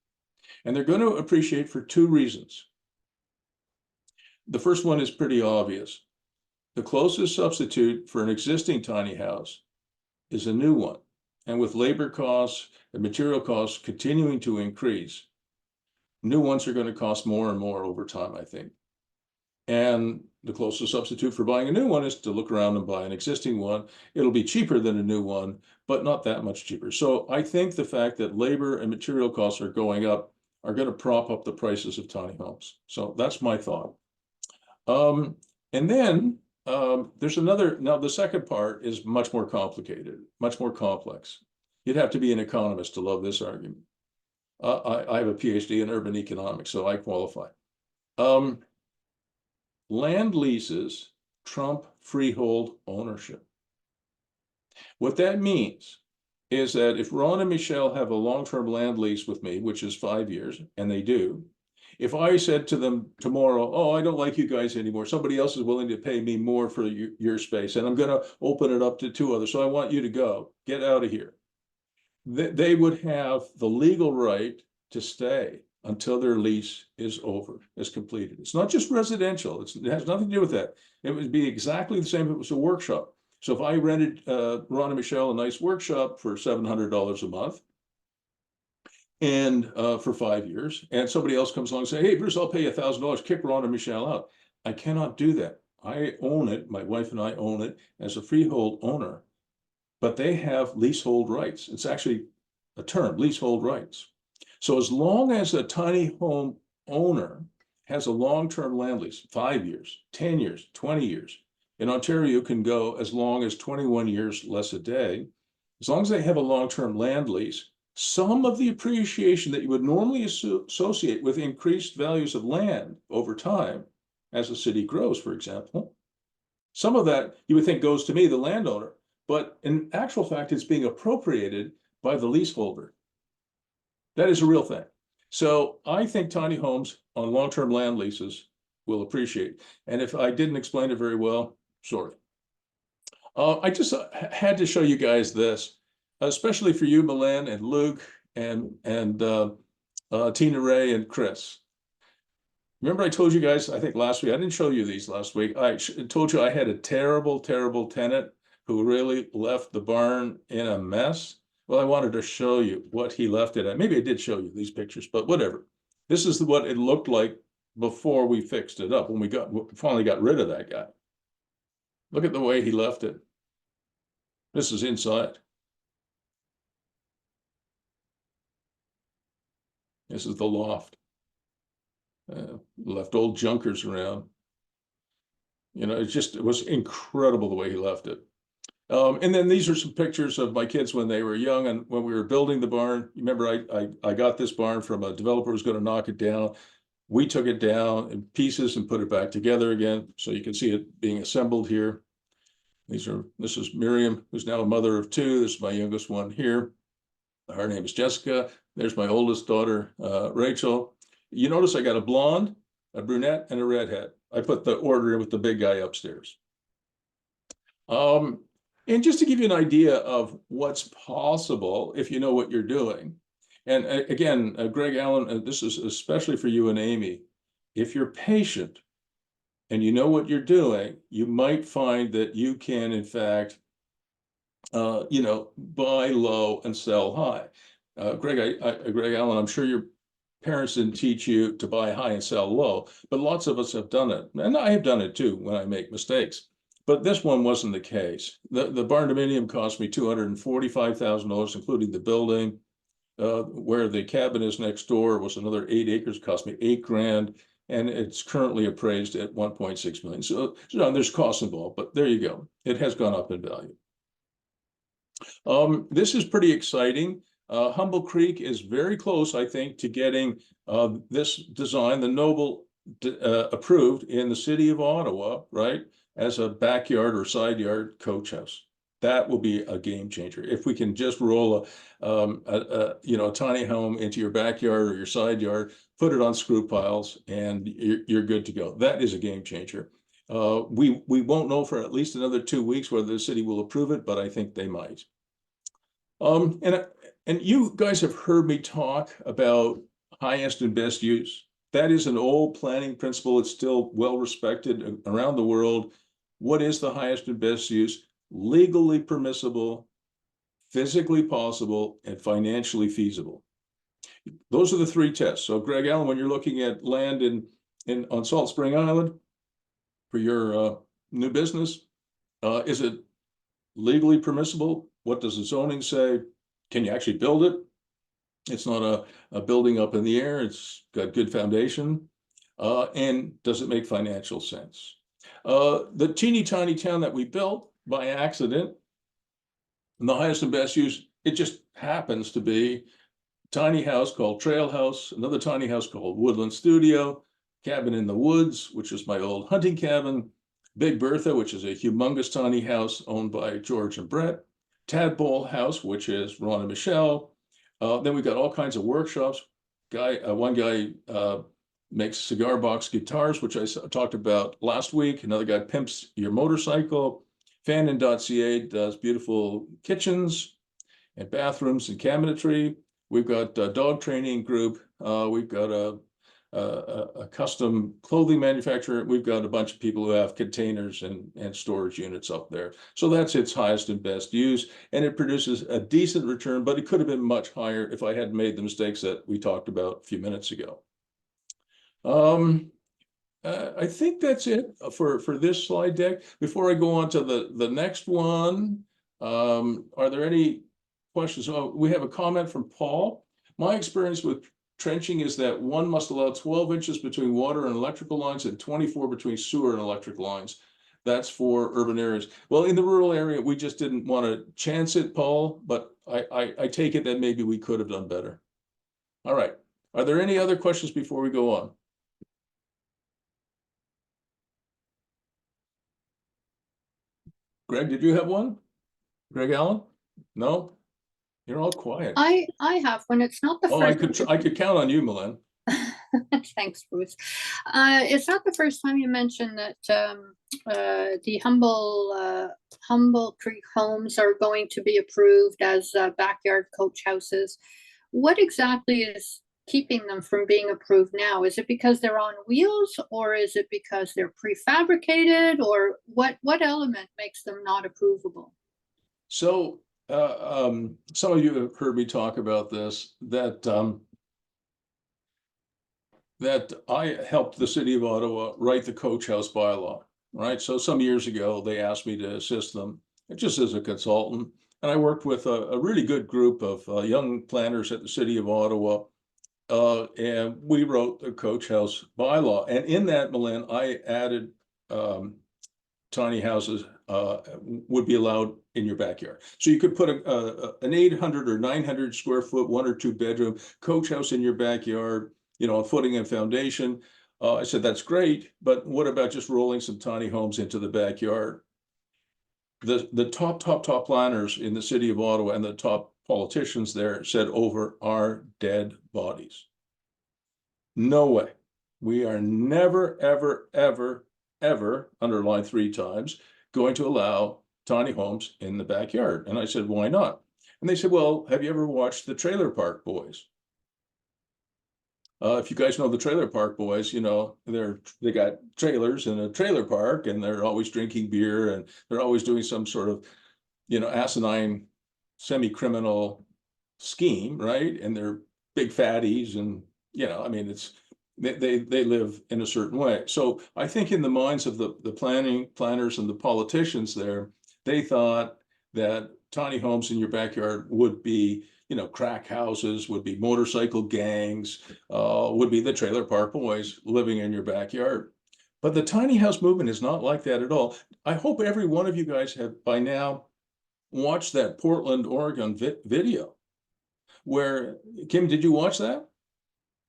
And they're going to appreciate for 2 reasons. The first one is pretty obvious. The closest substitute for an existing tiny house is a new one. And with labor costs and material costs continuing to increase, new ones are going to cost more and more over time, I think. And the closest substitute for buying a new one is to look around and buy an existing one. It'll be cheaper than a new one, but not that much cheaper. So I think the fact that labor and material costs are going up are going to prop up the prices of tiny homes. So that's my thought. And then there's another, now the second part is much more complicated, much more complex. You'd have to be an economist to love this argument. I have a PhD in urban economics, so I qualify. Land leases trump freehold ownership. What that means is that if Ron and Michelle have a long-term land lease with me, which is 5 years, and they do, if I said to them tomorrow, oh, I don't like you guys anymore, somebody else is willing to pay me more for your space, and I'm going to open it up to 2 others, so I want you to go, get out of here. They would have the legal right to stay until their lease is over, is completed. It's not just residential. It has nothing to do with that. It would be exactly the same if it was a workshop. So if I rented Ron and Michelle a nice workshop for $700 a month, and for 5 years, and somebody else comes along and say, hey, Bruce, I'll pay you $1,000, kick Ron and Michelle out. I cannot do that. I own it, my wife and I own it as a freehold owner, but they have leasehold rights. It's actually a term, leasehold rights. So as long as a tiny home owner has a long-term land lease, 5 years, 10 years, 20 years, in Ontario can go as long as 21 years less a day, as long as they have a long-term land lease, some of the appreciation that you would normally associate with increased values of land over time, as the city grows, for example, some of that you would think goes to me, the landowner, but in actual fact, it's being appropriated by the leaseholder. That is a real thing. So I think tiny homes on long-term land leases will appreciate. And if I didn't explain it very well, sorry. I just had to show you guys this, especially for you, Milan and Luke and Tina Ray and Chris. Remember I told you guys, I think last week, I didn't show you these last week. I told you I had a terrible, terrible tenant who really left the barn in a mess. Well, I wanted to show you what he left it at. Maybe I did show you these pictures, but whatever. This is what it looked like before we fixed it up, when we finally got rid of that guy. Look at the way he left it. This is inside. This is the loft. Left old junkers around. You know, it was incredible the way he left it. And then these are some pictures of my kids when they were young and when we were building the barn. Remember, I got this barn from a developer who was going to knock it down. We took it down in pieces and put it back together again. So you can see it being assembled here. This is Miriam, who's now a mother of 2. This is my youngest one here. Her name is Jessica. There's my oldest daughter, Rachel. You notice I got a blonde, a brunette, and a redhead. I put the order in with the big guy upstairs. And just to give you an idea of what's possible if you know what you're doing. And again, Greg Allen, this is especially for you and Amy. If you're patient and you know what you're doing, you might find that you can, in fact, buy low and sell high. Greg Allen, I'm sure your parents didn't teach you to buy high and sell low, but lots of us have done it. And I have done it too when I make mistakes. But this one wasn't the case. The barn dominium cost me $245,000, including the building. Where the cabin is next door was another 8 acres, cost me $8 grand, and it's currently appraised at 1.6 million. So there's costs involved, but there you go. It has gone up in value. This is pretty exciting. Humble Creek is very close, I think, to getting this design, the Noble, approved in the city of Ottawa, right, as a backyard or side yard coach house. That will be a game changer. If we can just roll a tiny home into your backyard or your side yard, put it on screw piles, and you're good to go. That is a game changer. We won't know for at least another 2 weeks whether the city will approve it, but I think they might. And you guys have heard me talk about highest and best use. That is an old planning principle. It's still well respected around the world. What is the highest and best use? Legally permissible, physically possible, and financially feasible. Those are the 3 tests. So Greg Allen, when you're looking at land on Salt Spring Island for your new business, is it legally permissible? What does the zoning say? Can you actually build it? It's not a building up in the air. It's got good foundation. And does it make financial sense? The teeny tiny town that we built by accident, and the highest and best use, it just happens to be a tiny house called Trail House, another tiny house called Woodland Studio, cabin in the woods, which is my old hunting cabin, Big Bertha, which is a humongous tiny house owned by George and Brett. Tadpole House, which is Ron and Michelle. Then we've got all kinds of workshops. One guy makes cigar box guitars, which I talked about last week. Another guy pimps your motorcycle. Fandom.ca does beautiful kitchens and bathrooms and cabinetry. We've got a dog training group. We've got a custom clothing manufacturer. We've got a bunch of people who have containers and storage units up there. So that's its highest and best use. And it produces a decent return, but it could have been much higher if I hadn't made the mistakes that we talked about a few minutes ago. I think that's it for this slide deck. Before I go on to the next one, are there any questions? Oh, we have a comment from Paul. My experience with trenching is that one must allow 12 inches between water and electrical lines and 24 between sewer and electric lines. That's for urban areas. Well, in the rural area, we just didn't want to chance it, Paul, but I take it that maybe we could have done better. All right. Are there any other questions before we go on? Greg, did you have one? Greg Allen? No? You're all quiet. I have, when it's not the Oh, first. I could count on you, Milan. Thanks, Bruce. It's not the first time you mentioned that the Humble Creek homes are going to be approved as backyard coach houses. What exactly is keeping them from being approved now? Is it because they're on wheels, or is it because they're prefabricated, or what element makes them not approvable? So some of you have heard me talk about this, that I helped the city of Ottawa write the coach house bylaw, right? So some years ago, they asked me to assist them just as a consultant. And I worked with a really good group of young planners at the city of Ottawa. And we wrote the coach house bylaw. And in that, Milan, I added tiny houses would be allowed in your backyard. So you could put an 800 or 900 square foot, 1 or 2 bedroom coach house in your backyard, you know, a footing and foundation. I said, that's great, but what about just rolling some tiny homes into the backyard? The top planners in the city of Ottawa and the top politicians there said, over our dead bodies. No way. We are never, ever, ever, ever, underline 3 times, going to allow tiny homes in the backyard. And I said, why not? And they said, well, have you ever watched the Trailer Park Boys? If you guys know the Trailer Park Boys, you know, they got trailers in a trailer park, and they're always drinking beer, and they're always doing some sort of, you know, asinine, semi-criminal scheme, right? And they're big fatties, and, you know, I mean, it's, they live in a certain way. So I think in the minds of the planners and the politicians there, they thought that tiny homes in your backyard would be, you know, crack houses, would be motorcycle gangs, would be the Trailer Park Boys living in your backyard. But the tiny house movement is not like that at all. I hope every one of you guys have by now watched that Portland, Oregon video. Where, Kim, did you watch that?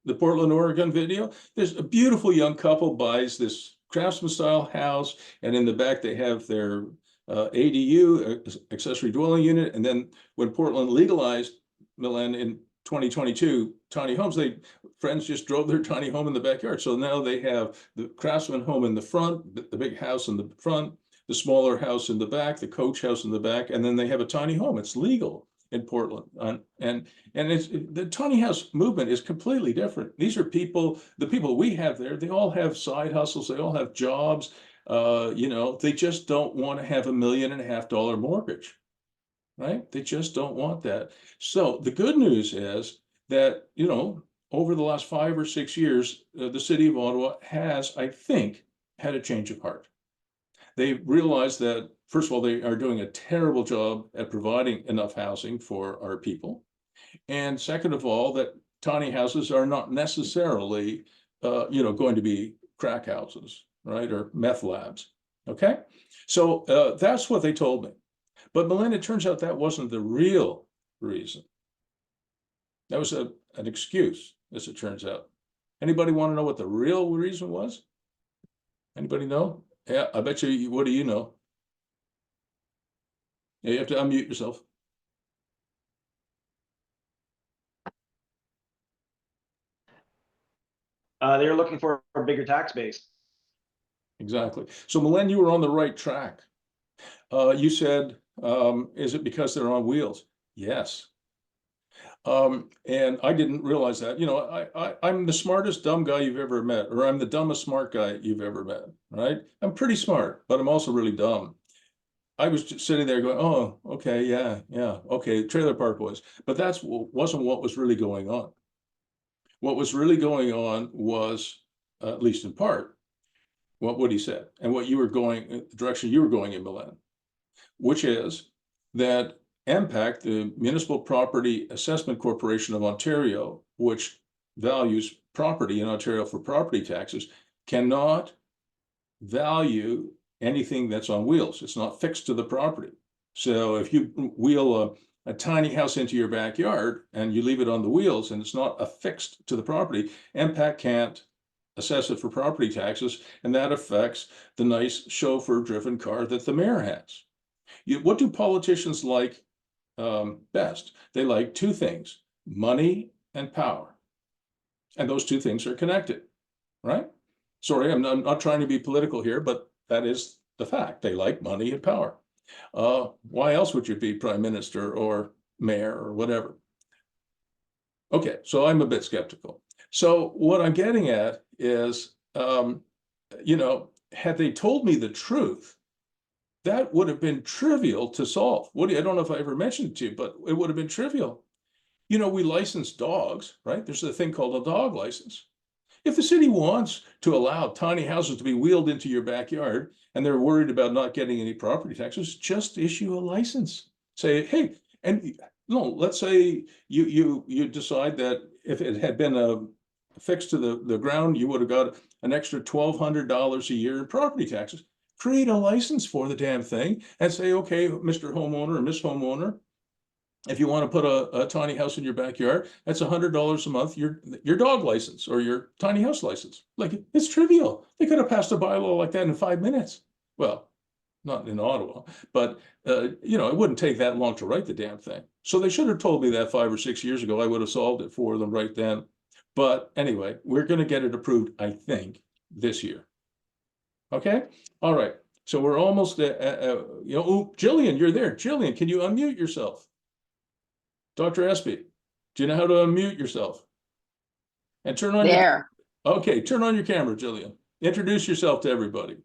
The Portland, Oregon video? There's a beautiful young couple buys this craftsman style house, and in the back they have their ADU, accessory dwelling unit. And then when Portland legalized, Milan, in 2022, tiny homes, friends just drove their tiny home in the backyard. So now they have the craftsman home in the front, the big house in the front, the smaller house in the back, the coach house in the back, and then they have a tiny home. It's legal in Portland. And it's, the tiny house movement is completely different. These are people, the people we have there, they all have side hustles, they all have jobs, you know, they just don't want to have $1.5 million mortgage, right? They just don't want that. So the good news is that, you know, over the last 5 or 6 years, the city of Ottawa has, I think, had a change of heart. They realized that, first of all, they are doing a terrible job at providing enough housing for our people. And second of all, that tiny houses are not necessarily, you know, going to be crack houses, right? Or meth labs, okay? So that's what they told me. But Melinda, it turns out that wasn't the real reason. That was an excuse, as it turns out. Anybody want to know what the real reason was? Anybody know? Yeah, I bet you, what do you know? Yeah, you have to unmute yourself. They're looking for a bigger tax base. Exactly. So Milen, you were on the right track. You said, is it because they're on wheels? Yes. And I didn't realize that. You know, I'm the smartest dumb guy you've ever met, or I'm the dumbest smart guy you've ever met, right? I'm pretty smart, but I'm also really dumb. I was just sitting there going, oh, okay, yeah, okay, trailer park boys. But wasn't what was really going on. What was really going on was, at least in part, what Woody said, and what you were going, the direction you were going in, Milen, which is that MPAC, the Municipal Property Assessment Corporation of Ontario, which values property in Ontario for property taxes, cannot value anything that's on wheels. It's not fixed to the property. So if you wheel a tiny house into your backyard and you leave it on the wheels and it's not affixed to the property, MPAC can't assess it for property taxes, and that affects the nice chauffeur-driven car that the mayor has. What do politicians like best? They like two things: money and power. And those two things are connected, right? Sorry, I'm not trying to be political here, but that is the fact. They like money and power. Why else would you be prime minister or mayor or whatever? Okay, so I'm a bit skeptical. So what I'm getting at is, you know, had they told me the truth, that would have been trivial to solve. Woody, I don't know if I ever mentioned it to you, but it would have been trivial. You know, we license dogs, right? There's a thing called a dog license. If the city wants to allow tiny houses to be wheeled into your backyard and they're worried about not getting any property taxes, just issue a license. Say, hey, and no, let's say you decide that if it had been fixed to the ground, you would have got an extra $1,200 a year in property taxes. Create a license for the damn thing and say, okay, Mr. Homeowner or Miss Homeowner, if you want to put a tiny house in your backyard, that's $100 a month, your dog license or your tiny house license. Like, it's trivial. They could have passed a bylaw like that in 5 minutes. Well, not in Ottawa, but you know, it wouldn't take that long to write the damn thing. So they should have told me that 5 or 6 years ago. I would have solved it for them right then. But anyway, we're going to get it approved, I think, this year. Okay. All right. So we're almost, you know, oh, Jillian, you're there. Jillian, can you unmute yourself? Dr. Espy, do you know how to unmute yourself? And turn on There. Okay, turn on your camera, Jillian. Introduce yourself to everybody.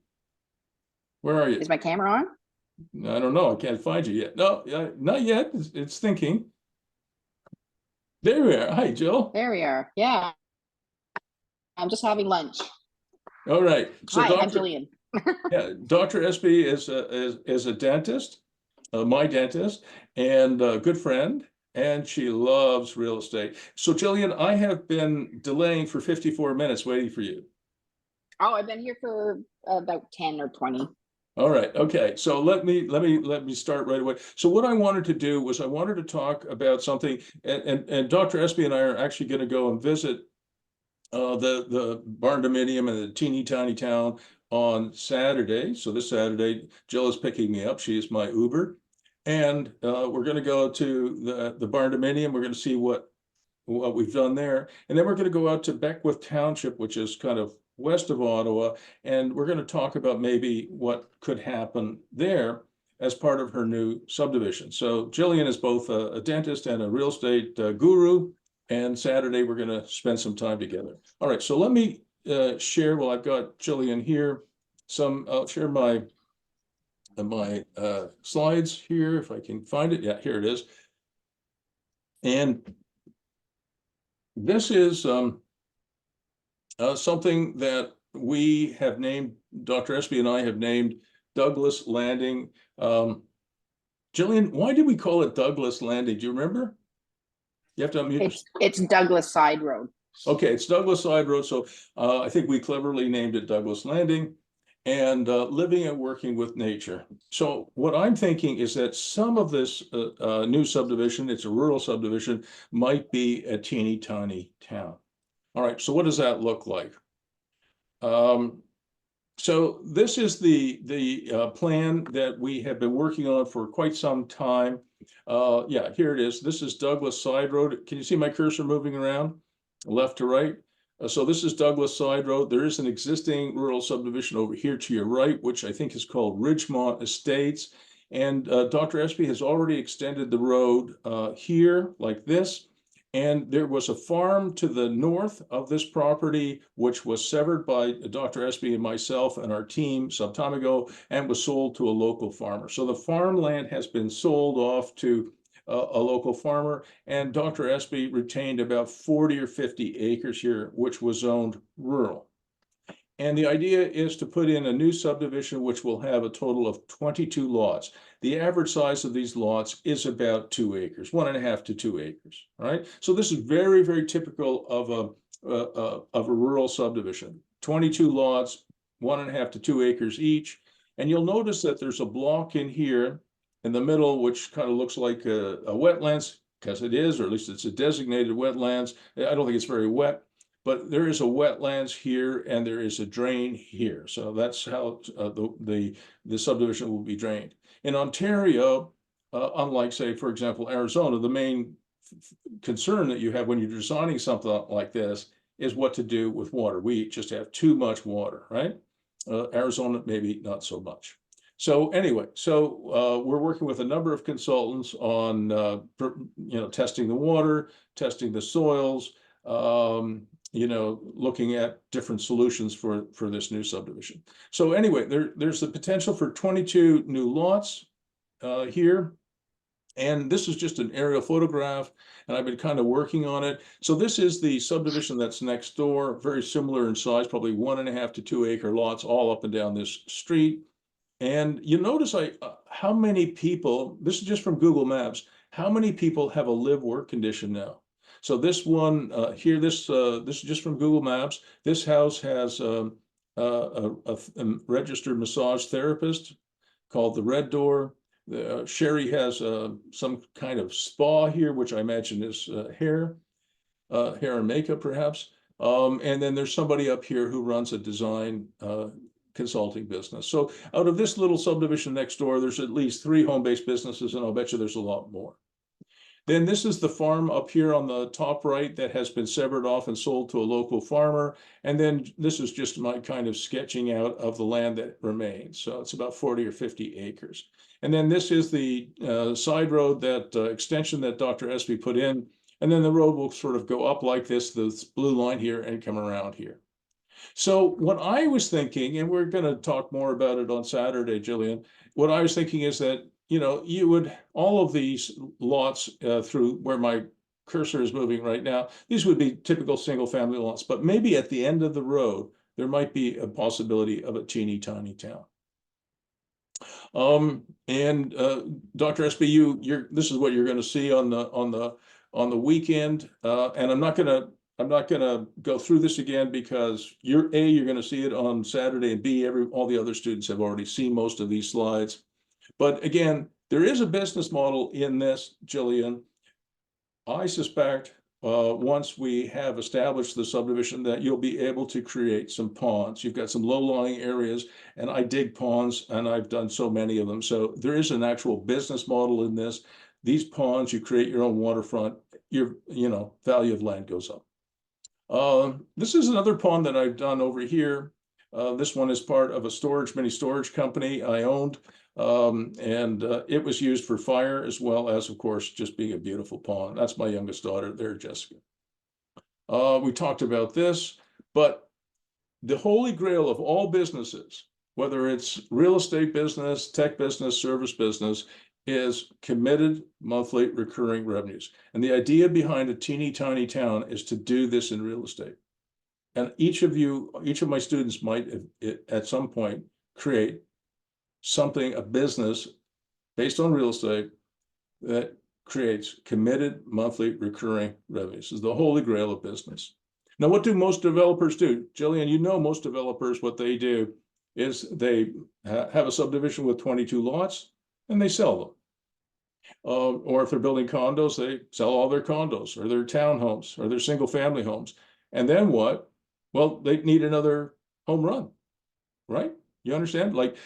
Where are you? Is my camera on? I don't know. I can't find you yet. No, not yet. It's thinking. There we are. Hi, Jill. There we are. Yeah. I'm just having lunch. All right. So Hi, I'm Jillian. yeah, Dr. Espy is a dentist, my dentist, and a good friend, and she loves real estate. So Jillian, I have been delaying for 54 minutes waiting for you. Oh, I've been here for about 10 or 20. All right. Okay. So let me start right away. So what I wanted to do was I wanted to talk about something, and Dr. Espy and I are actually going to go and visit the barn dominium in the teeny tiny town on Saturday. So this Saturday, Jill is picking me up. She is my Uber, and we're going to go to the barn dominium. We're going to see what we've done there, and then we're going to go out to Beckwith Township, which is kind of west of Ottawa, and we're going to talk about maybe what could happen there as part of her new subdivision. So Jillian is both a dentist and a real estate guru, and Saturday we're going to spend some time together. All right, so let me share, well, I've got Jillian here, I'll share my slides here, if I can find it. Yeah, here it is. And this is something that we have named, Dr. Espy and I have named Douglas Landing. Jillian, why did we call it Douglas Landing? Do you remember? You have to unmute. It's Douglas Side Road. Okay, it's Douglas Side Road. So I think we cleverly named it Douglas Landing, and living and working with nature. So what I'm thinking is that some of this new subdivision, it's a rural subdivision, might be a teeny tiny town. All right, so what does that look like? So this is the plan that we have been working on for quite some time. Yeah, here it is. This is Douglas Side Road. Can you see my cursor moving around left to right? So this is Douglas Side Road. There is an existing rural subdivision over here to your right, which I think is called Ridgemont Estates. And Dr. Espy has already extended the road here like this. And there was a farm to the north of this property, which was severed by Dr. Espy and myself and our team some time ago and was sold to a local farmer. So the farmland has been sold off to a local farmer, and Dr. Espy retained about 40 or 50 acres here, which was zoned rural. And the idea is to put in a new subdivision, which will have a total of 22 lots. The average size of these lots is about 2 acres, 1.5 to 2 acres, right? So this is very, very typical of a rural subdivision. 22 lots, 1.5 to 2 acres each. And you'll notice that there's a block in here in the middle, which kind of looks like a wetlands, because it is, or at least it's a designated wetlands. I don't think it's very wet. But there is a wetlands here and there is a drain here. So that's how the subdivision will be drained. In Ontario, unlike, say, for example, Arizona, the main concern that you have when you're designing something like this is what to do with water. We just have too much water, right? Arizona, maybe not so much. So anyway, we're working with a number of consultants on, testing the water, testing the soils, looking at different solutions for this new subdivision. So anyway, there's the potential for 22 new lots here. And this is just an aerial photograph, and I've been kind of working on it. So this is the subdivision that's next door, very similar in size, probably 1.5 to 2 acre lots all up and down this street. And you notice how many people, this is just from Google Maps, how many people have a live-work condition now? So this one here, this is just from Google Maps. This house has a registered massage therapist called the Red Door. Sherry has some kind of spa here, which I imagine is hair and makeup perhaps. And then there's somebody up here who runs a design consulting business. So out of this little subdivision next door, there's at least 3 home-based businesses, and I'll bet you there's a lot more. Then this is the farm up here on the top right that has been severed off and sold to a local farmer. And then this is just my kind of sketching out of the land that remains. So it's about 40 or 50 acres. And then this is the side road, that extension that Dr. Espy put in. And then the road will sort of go up like this blue line here, and come around here. So what I was thinking, and we're going to talk more about it on Saturday, Jillian, what I was thinking is that, you would, all of these lots through where my cursor is moving right now, these would be typical single family lots, but maybe at the end of the road, there might be a possibility of a teeny tiny town. Dr. Espy, this is what you're going to see on the weekend. And I'm not gonna go through this again, because you're going to see it on Saturday, and B, all the other students have already seen most of these slides. But again, there is a business model in this, Jillian. I suspect once we have established the subdivision that you'll be able to create some ponds. You've got some low-lying areas, and I dig ponds, and I've done so many of them. So there is an actual business model in this. These ponds, you create your own waterfront, your value of land goes up. This is another pond that I've done over here. This one is part of a mini storage company I owned. It was used for fire, as well as, of course, just being a beautiful pond. That's my youngest daughter there, Jessica. We talked about this, but the holy grail of all businesses, whether it's real estate business, tech business, service business, is committed monthly recurring revenues. And the idea behind a teeny tiny town is to do this in real estate. And each of my students might at some point create a business based on real estate that creates committed monthly recurring revenues. This is the holy grail of business. Now, what do most developers do? Jillian, most developers, what they do is they have a subdivision with 22 lots, and they sell them. Or if they're building condos, they sell all their condos or their townhomes or their single family homes. And then what? Well, they need another home run. right? You understand? Like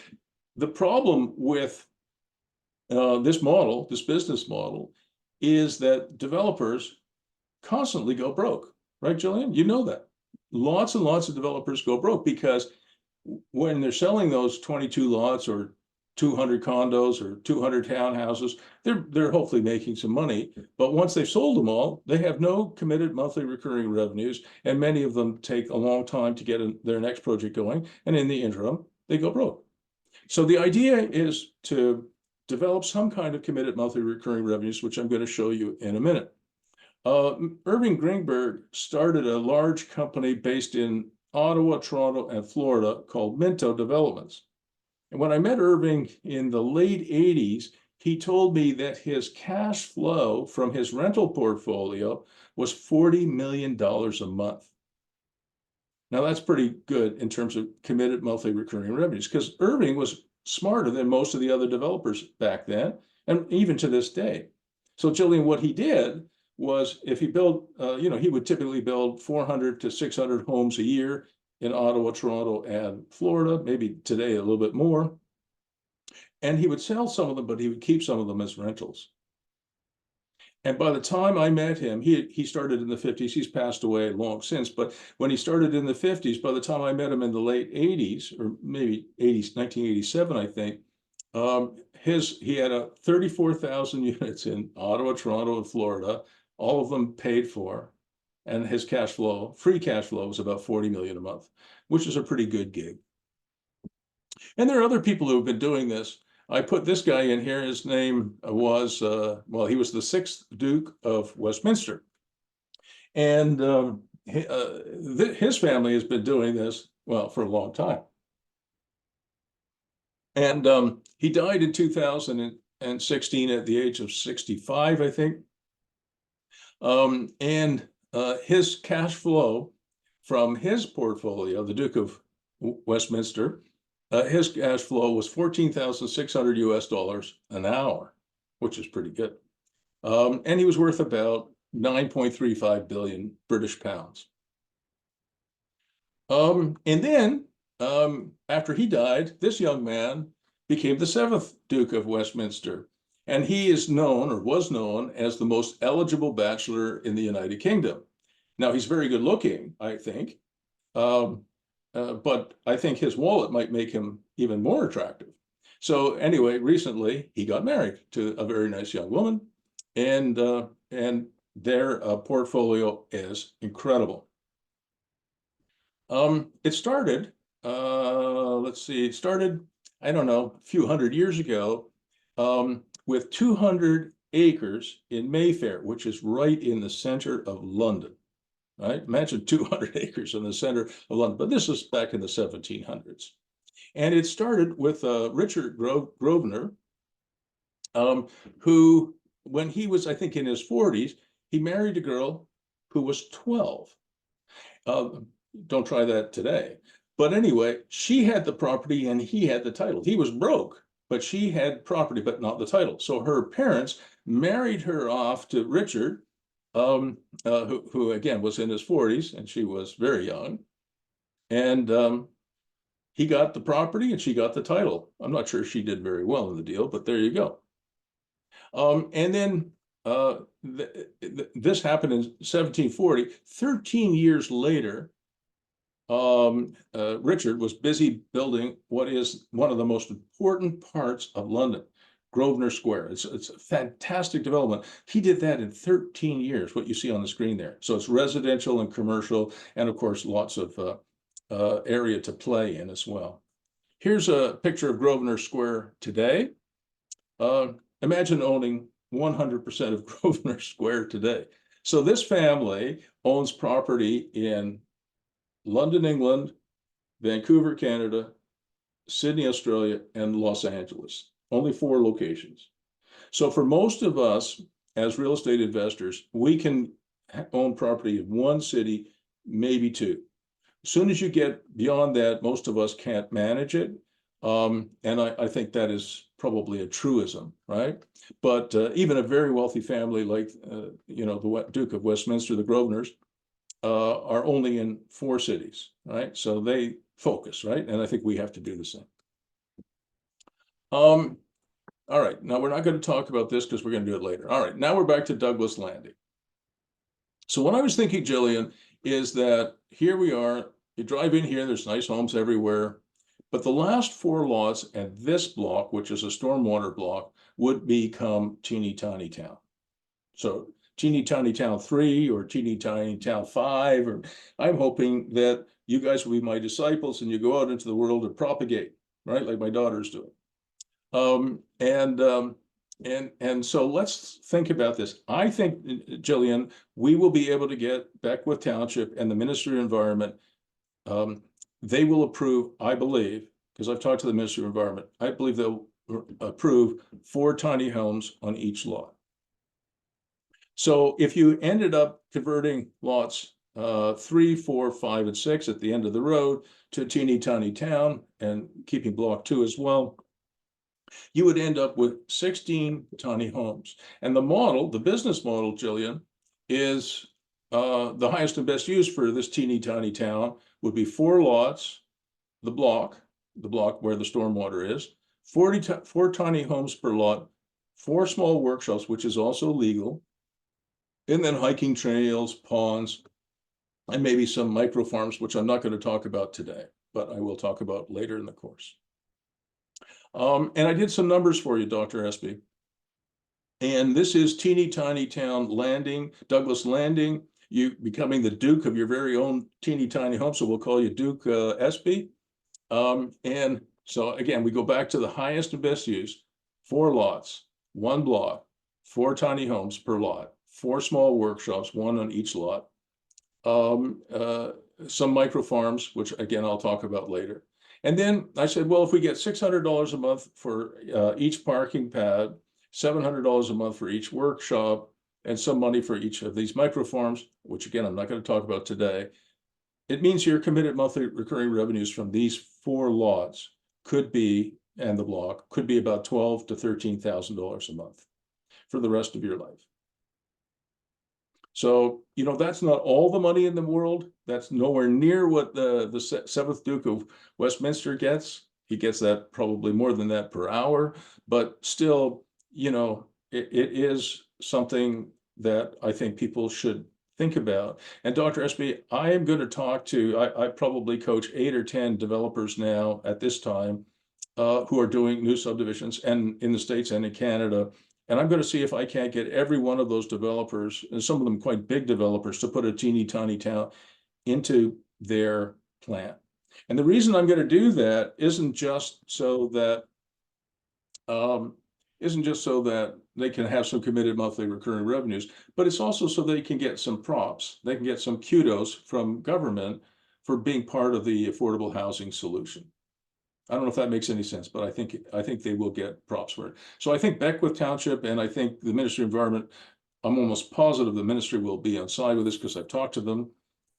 the problem with this model, this business model, is that developers constantly go broke, right, Jillian? You know that. Lots and lots of developers go broke because when they're selling those 22 lots or 200 condos or 200 townhouses, they're hopefully making some money. But once they've sold them all, they have no committed monthly recurring revenues, and many of them take a long time to get their next project going. And in the interim, they go broke. So the idea is to develop some kind of committed monthly recurring revenues, which I'm going to show you in a minute. Irving Greenberg started a large company based in Ottawa, Toronto, and Florida called Minto Developments. And when I met Irving in the late 80s, he told me that his cash flow from his rental portfolio was $40 million a month. Now that's pretty good in terms of committed monthly recurring revenues, because Irving was smarter than most of the other developers back then, and even to this day. So Jillian, what he did was, if he built, he would typically build 400 to 600 homes a year in Ottawa, Toronto, and Florida, maybe today a little bit more. And he would sell some of them, but he would keep some of them as rentals. And by the time I met him, he started in the 50s. He's passed away long since. But when he started in the 50s, by the time I met him in the late 80s, or maybe 80s, 1987, I think, he had 34,000 units in Ottawa, Toronto, and Florida, all of them paid for. And his cash flow, free cash flow, was about 40 million a month, which is a pretty good gig. And there are other people who have been doing this. I put this guy in here. His name was, he was the 6th Duke of Westminster. And his family has been doing this, well, for a long time. And he died in 2016 at the age of 65, I think. His cash flow from his portfolio, the Duke of Westminster, his cash flow was $14,600 US an hour, which is pretty good. And he was worth about 9.35 billion British pounds. And then after he died, this young man became the 7th Duke of Westminster. And he is known, or was known, as the most eligible bachelor in the United Kingdom. Now, he's very good looking, I think. But I think his wallet might make him even more attractive. So anyway, recently he got married to a very nice young woman, and their portfolio is incredible. It started, I don't know, a few hundred years ago, with 200 acres in Mayfair, which is right in the center of London. Right? Imagine 200 acres in the center of London, but this is back in the 1700s. And it started with Richard Grosvenor, who, when he was, I think, in his 40s, he married a girl who was 12. Don't try that today. But anyway, she had the property and he had the title. He was broke, but she had property, but not the title. So her parents married her off to Richard, who again was in his 40s, and she was very young. And he got the property and she got the title. I'm not sure she did very well in the deal, but there you go. And then this happened in 1740. 13 years later, Richard was busy building what is one of the most important parts of London, Grosvenor Square. It's a fantastic development. He did that in 13 years, what you see on the screen there. So it's residential and commercial, and of course, lots of area to play in as well. Here's a picture of Grosvenor Square today. Imagine owning 100% of Grosvenor Square today. So this family owns property in London, England, Vancouver, Canada, Sydney, Australia, and Los Angeles. Only 4 locations. So for most of us as real estate investors, we can own property in 1 city, maybe 2. As soon as you get beyond that, most of us can't manage it. And I think that is probably a truism, right? But even a very wealthy family like, the Duke of Westminster, the Grosvenors, are only in 4 cities, right? So they focus, right? And I think we have to do the same. All right, now we're not going to talk about this because we're going to do it later. All right, now we're back to Douglas Landing. So what I was thinking, Jillian, is that here we are, you drive in here, there's nice homes everywhere, but the last 4 lots and this block, which is a stormwater block, would become teeny tiny town. So teeny tiny town 3 or teeny tiny town 5, or I'm hoping that you guys will be my disciples and you go out into the world and propagate, right? Like my daughter's doing. And so let's think about this. I think, Jillian, we will be able to get Beckwith Township and the Ministry of Environment. They will approve, I believe, because I've talked to the Ministry of Environment, I believe they'll approve 4 tiny homes on each lot. So if you ended up converting lots 3, 4, 5, and 6 at the end of the road to a teeny tiny town and keeping block 2 as well, you would end up with 16 tiny homes. And the model, the business model, Jillian, is the highest and best use for this teeny tiny town would be 4 lots, the block where the stormwater is, 4 tiny homes per lot, 4 small workshops, which is also legal, and then hiking trails, ponds, and maybe some micro farms, which I'm not going to talk about today, but I will talk about later in the course. And I did some numbers for you, Dr. Espy. And this is teeny tiny town Landing, Douglas Landing, you becoming the Duke of your very own teeny tiny home. So we'll call you Duke Espy. And so again, we go back to the highest and best use, 4 lots, 1 block, 4 tiny homes per lot, 4 small workshops, 1 on each lot. Some micro farms, which again, I'll talk about later. And then I said, well, if we get $600 a month for each parking pad, $700 a month for each workshop, and some money for each of these micro farms, which again, I'm not going to talk about today, it means your committed monthly recurring revenues from these 4 lots could be, and the block, could be about $12,000 to $13,000 a month for the rest of your life. So, you know, that's not all the money in the world. That's nowhere near what the 7th Duke of Westminster gets. He gets that probably more than that per hour, but still, you know, it is something that I think people should think about. And Dr. Espy, I am going to talk to, I probably coach 8 or 10 developers now at this time who are doing new subdivisions and in the States and in Canada. And I'm going to see if I can't get every one of those developers, and some of them quite big developers, to put a teeny tiny town into their plan. And the reason I'm going to do that isn't just so that they can have some committed monthly recurring revenues, but it's also so they can get some props. They can get some kudos from government for being part of the affordable housing solution. I don't know if that makes any sense, but I think they will get props for it. So I think Beckwith Township and I think the Ministry of Environment, I'm almost positive the ministry will be on side with this because I've talked to them,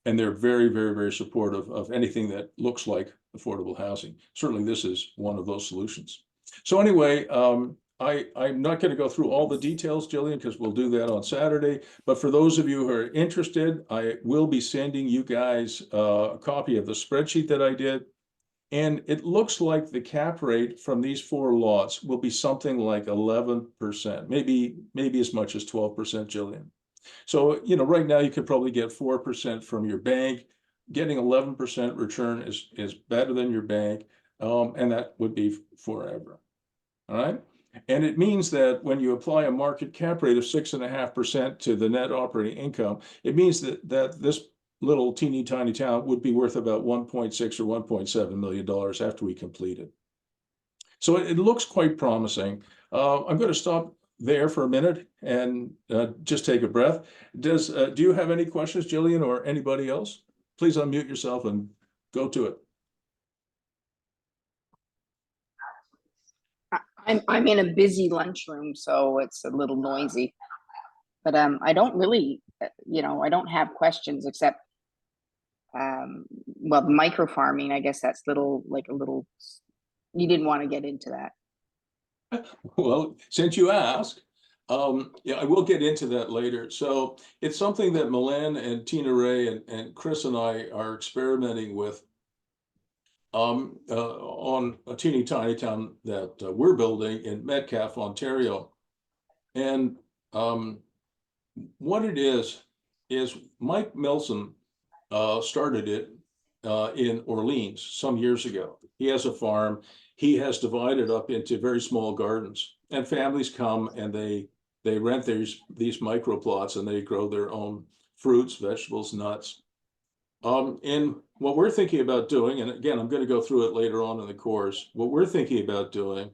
and they're very, very, very supportive of anything that looks like affordable housing. Certainly this is one of those solutions. So anyway, I'm not going to go through all the details, Jillian, because we'll do that on Saturday. But for those of you who are interested, I will be sending you guys a copy of the spreadsheet that I did. And it looks like the cap rate from these 4 lots will be something like 11%, maybe as much as 12%, Jillian. So, you know, right now you could probably get 4% from your bank. Getting 11% return is better than your bank, and that would be forever. All right. And it means that when you apply a market cap rate of 6.5% to the net operating income, it means that this little teeny tiny town would be worth about $1.6 or $1.7 million after we complete it. So it looks quite promising. I'm going to stop there for a minute and just take a breath. Do you have any questions, Jillian, or anybody else? Please unmute yourself and go to it. I'm in a busy lunchroom, so it's a little noisy. But I don't really, I don't have questions except, well, the micro farming, I guess that's you didn't want to get into that. Well, since you asked, Yeah, I will get into that later. So it's something that Milan and Tina Ray and Chris and I are experimenting with on a teeny tiny town that we're building in Metcalfe, Ontario. And what it is Mike Milson started it in Orleans some years ago. He has a farm. He has divided up into very small gardens, and families come and they rent these micro plots and they grow their own fruits, vegetables, nuts. And what we're thinking about doing, and again, I'm going to go through it later on in the course, what we're thinking about doing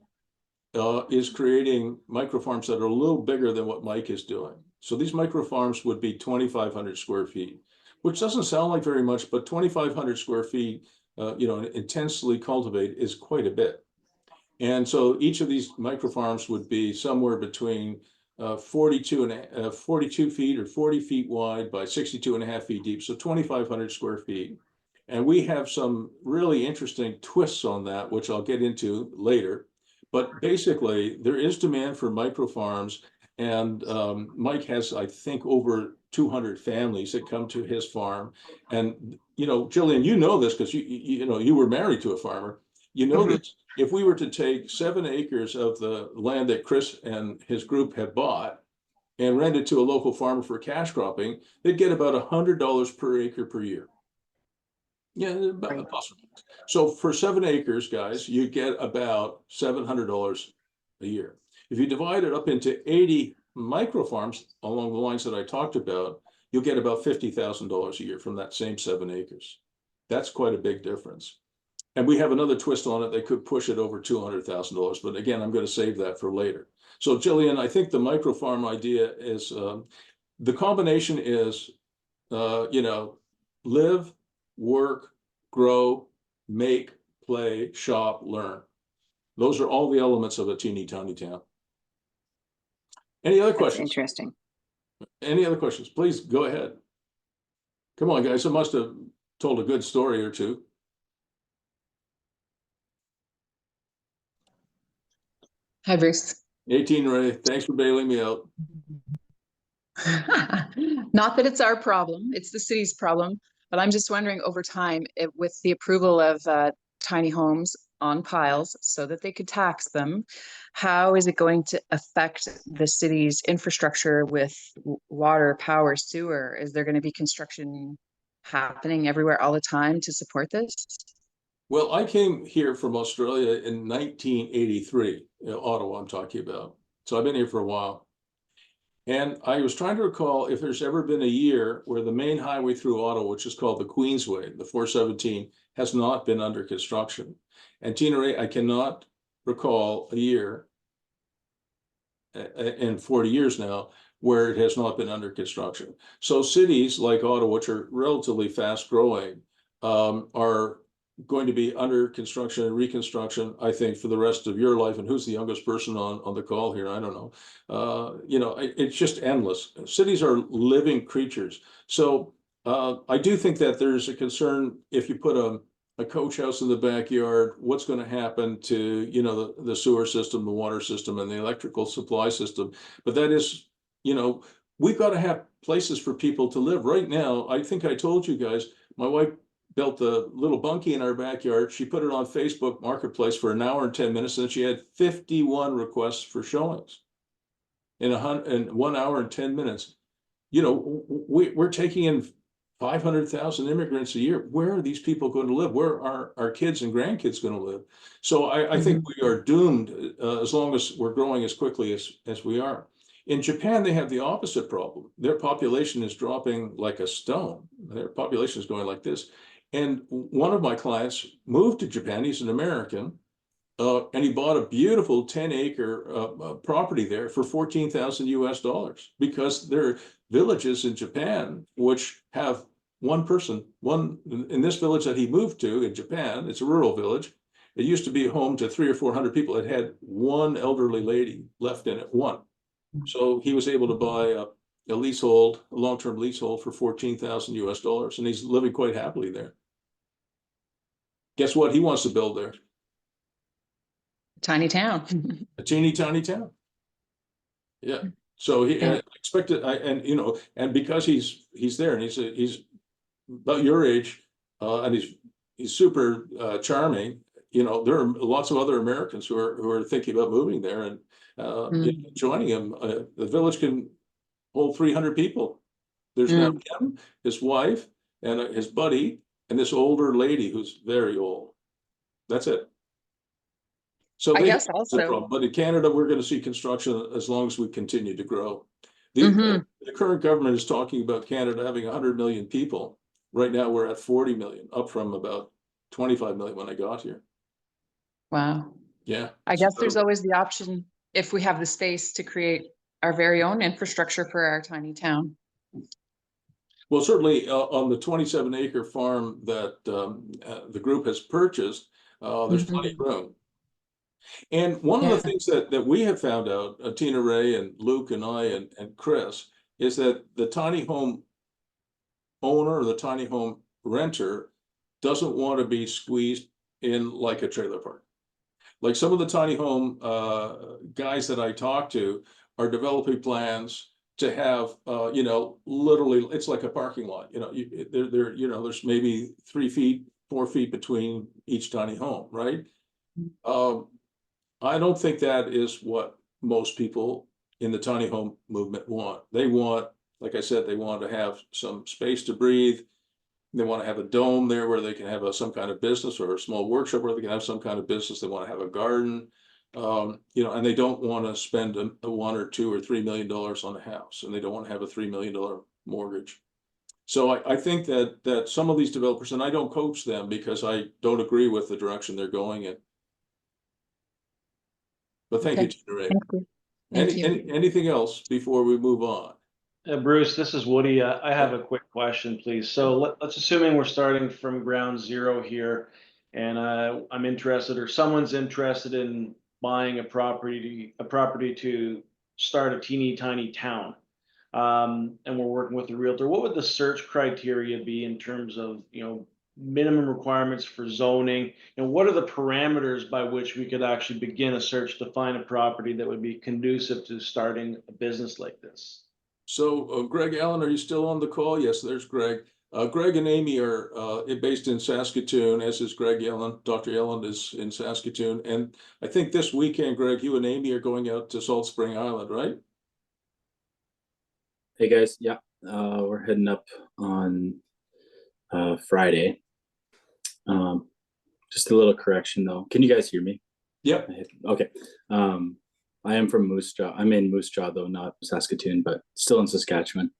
is creating micro farms that are a little bigger than what Mike is doing. So these micro farms would be 2,500 square feet, which doesn't sound like very much, but 2,500 square feet, intensely cultivate is quite a bit. And so each of these micro farms would be somewhere between 42 feet or 40 feet wide by 62.5 feet deep, so 2,500 square feet. And we have some really interesting twists on that, which I'll get into later. But basically, there is demand for micro farms, and Mike has, I think, over 200 families that come to his farm. And Jillian, you know this because you were married to a farmer. You know that if we were to take 7 acres of the land that Chris and his group have bought and rent it to a local farmer for cash cropping, they'd get about $100 per acre per year. Yeah, about possible. So for 7 acres, guys, you get about $700 a year. If you divide it up into 80 micro farms along the lines that I talked about, you'll get about $50,000 a year from that same 7 acres. That's quite a big difference. And we have another twist on it. They could push it over $200,000, but again, I'm going to save that for later. So Jillian, I think the micro farm idea is the combination is, live, work, grow, make, play, shop, learn. Those are all the elements of a teeny tiny town. Any other That's questions? interesting. Any other questions? Please go ahead. Come on, guys. I must have told a good story or two. Hi, Bruce. 18 Ray, thanks for bailing me out. Not that it's our problem, it's the city's problem, but I'm just wondering over time, with the approval of tiny homes on piles so that they could tax them, how is it going to affect the city's infrastructure with water, power, sewer? Is there going to be construction happening everywhere all the time to support this? Well, I came here from Australia in 1983, Ottawa I'm talking about. So I've been here for a while. And I was trying to recall if there's ever been a year where the main highway through Ottawa, which is called the Queensway, the 417, has not been under construction. And Tina Ray, I cannot recall a year in 40 years now where it has not been under construction. So cities like Ottawa, which are relatively fast growing, are going to be under construction and reconstruction, I think, for the rest of your life. And who's the youngest person on the call here? I don't know. It's just endless. Cities are living creatures. So I do think that there's a concern if you put a coach house in the backyard, what's going to happen to, the sewer system, the water system, and the electrical supply system. But that is, we've got to have places for people to live. Right now, I think I told you guys, my wife built a little bunkie in our backyard. She put it on Facebook Marketplace for an hour and 10 minutes, and she had 51 requests for showings in 1 hour and 10 minutes. We're taking in 500,000 immigrants a year. Where are these people going to live? Where are our kids and grandkids going to live? So I think we are doomed as long as we're growing as quickly as we are. In Japan, they have the opposite problem. Their population is dropping like a stone. Their population is going like this. And one of my clients moved to Japan. He's an American, and he bought a beautiful 10-acre property there for $14,000 US, because there are villages in Japan which have one person. In this village that he moved to in Japan, it's a rural village. It used to be home to 300 or 400 people. It had one elderly lady left in it, one. So he was able to buy a leasehold, a long-term leasehold for $14,000 US, and he's living quite happily there. Guess what? He wants to build there. Tiny town. A teeny tiny town. Yeah. So he Yeah. expected, and you know, and because he's there and he's about your age, and he's super charming. You know, there are lots of other Americans who are thinking about moving there and joining him. The village can hold 300 people. There's now him, his wife, and his buddy, and this older lady who's very old. That's it. So I they guess have the also- problem. But in Canada, we're going to see construction as long as we continue to grow. Mhm. The current government is talking about Canada having 100 million people. Right now, we're at 40 million, up from about 25 million when I got here. Wow. Yeah. I it's guess there's incredible. always the option, if we have the space, to create our very own infrastructure for our tiny town. Well, certainly on the 27-acre farm that the group has purchased, there's plenty of room. And one of the Yeah. things that we have found out, Tina Ray and Luke and I and Chris, is that the tiny home owner or the tiny home renter doesn't want to be squeezed in like a trailer park. Like some of the tiny home guys that I talk to are developing plans to have, you know, literally, it's like a parking lot. You know, you know, there's maybe 3 feet, 4 feet between each tiny home, right? I don't think that is what most people in the tiny home movement want. They want, like I said, they want to have some space to breathe. They want to have a dome there where they can have some kind of business, or a small workshop where they can have some kind of business. They want to have a garden, you know, and they don't want to spend a $1 or $2 or $3 million on a house, and they don't want to have a $3 million mortgage. So I think that some of these developers, and I don't coach them because I don't agree with the direction they're going in. But thank you, Okay. Tina Ray. Thank you. Thank you. Anything else before we move on? Bruce, this is Woody. I have a quick question, please. So let's assuming we're starting from ground zero here, and I'm interested, or someone's interested in buying a property to start a teeny tiny town, and we're working with a realtor. What would the search criteria be in terms of, you know, minimum requirements for zoning? And what are the parameters by which we could actually begin a search to find a property that would be conducive to starting a business like this? So Greg Allen, are you still on the call? Yes, there's Greg. Greg and Amy are based in Saskatoon, as is Greg Allen. Dr. Allen is in Saskatoon. And I think this weekend, Greg, you and Amy are going out to Salt Spring Island, right? Hey guys, yeah, we're heading up on Friday. Just a little correction though. Can you guys hear me? Yep. Okay. I am from Moose Jaw. I'm in Moose Jaw though, not Saskatoon, but still in Saskatchewan.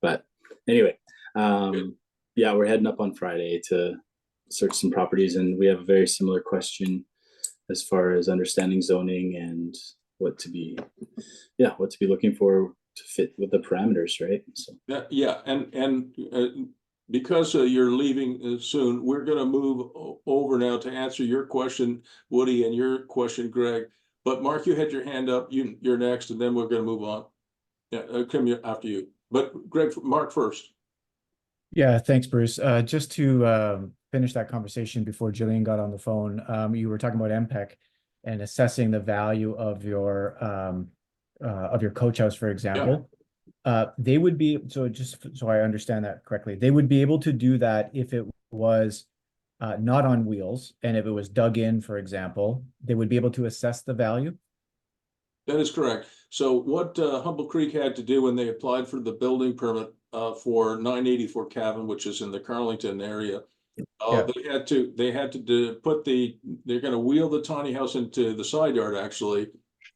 But anyway, yeah, we're heading up on Friday to search some properties, and we have a very similar question as far as understanding zoning and what to be looking for to fit with the parameters, right? So Yeah, and because you're leaving soon, we're going to move over now to answer your question, Woody, and your question, Greg. But Mark, you had your hand up. You're next, and then we're going to move on. Yeah, come here after you. But Greg, Mark first. Yeah, thanks, Bruce. Just to finish that conversation before Jillian got on the phone, you were talking about MECP and assessing the value of your coach house, for example. They would be, so just so I understand that correctly, they would be able to do that if it was not on wheels, and if it was dug in, for example, they would be able to assess the value. That is correct. So what Humble Creek had to do when they applied for the building permit for 984 Cavan, which is in the Carlington area, they had to they're going to wheel the tiny house into the side yard actually,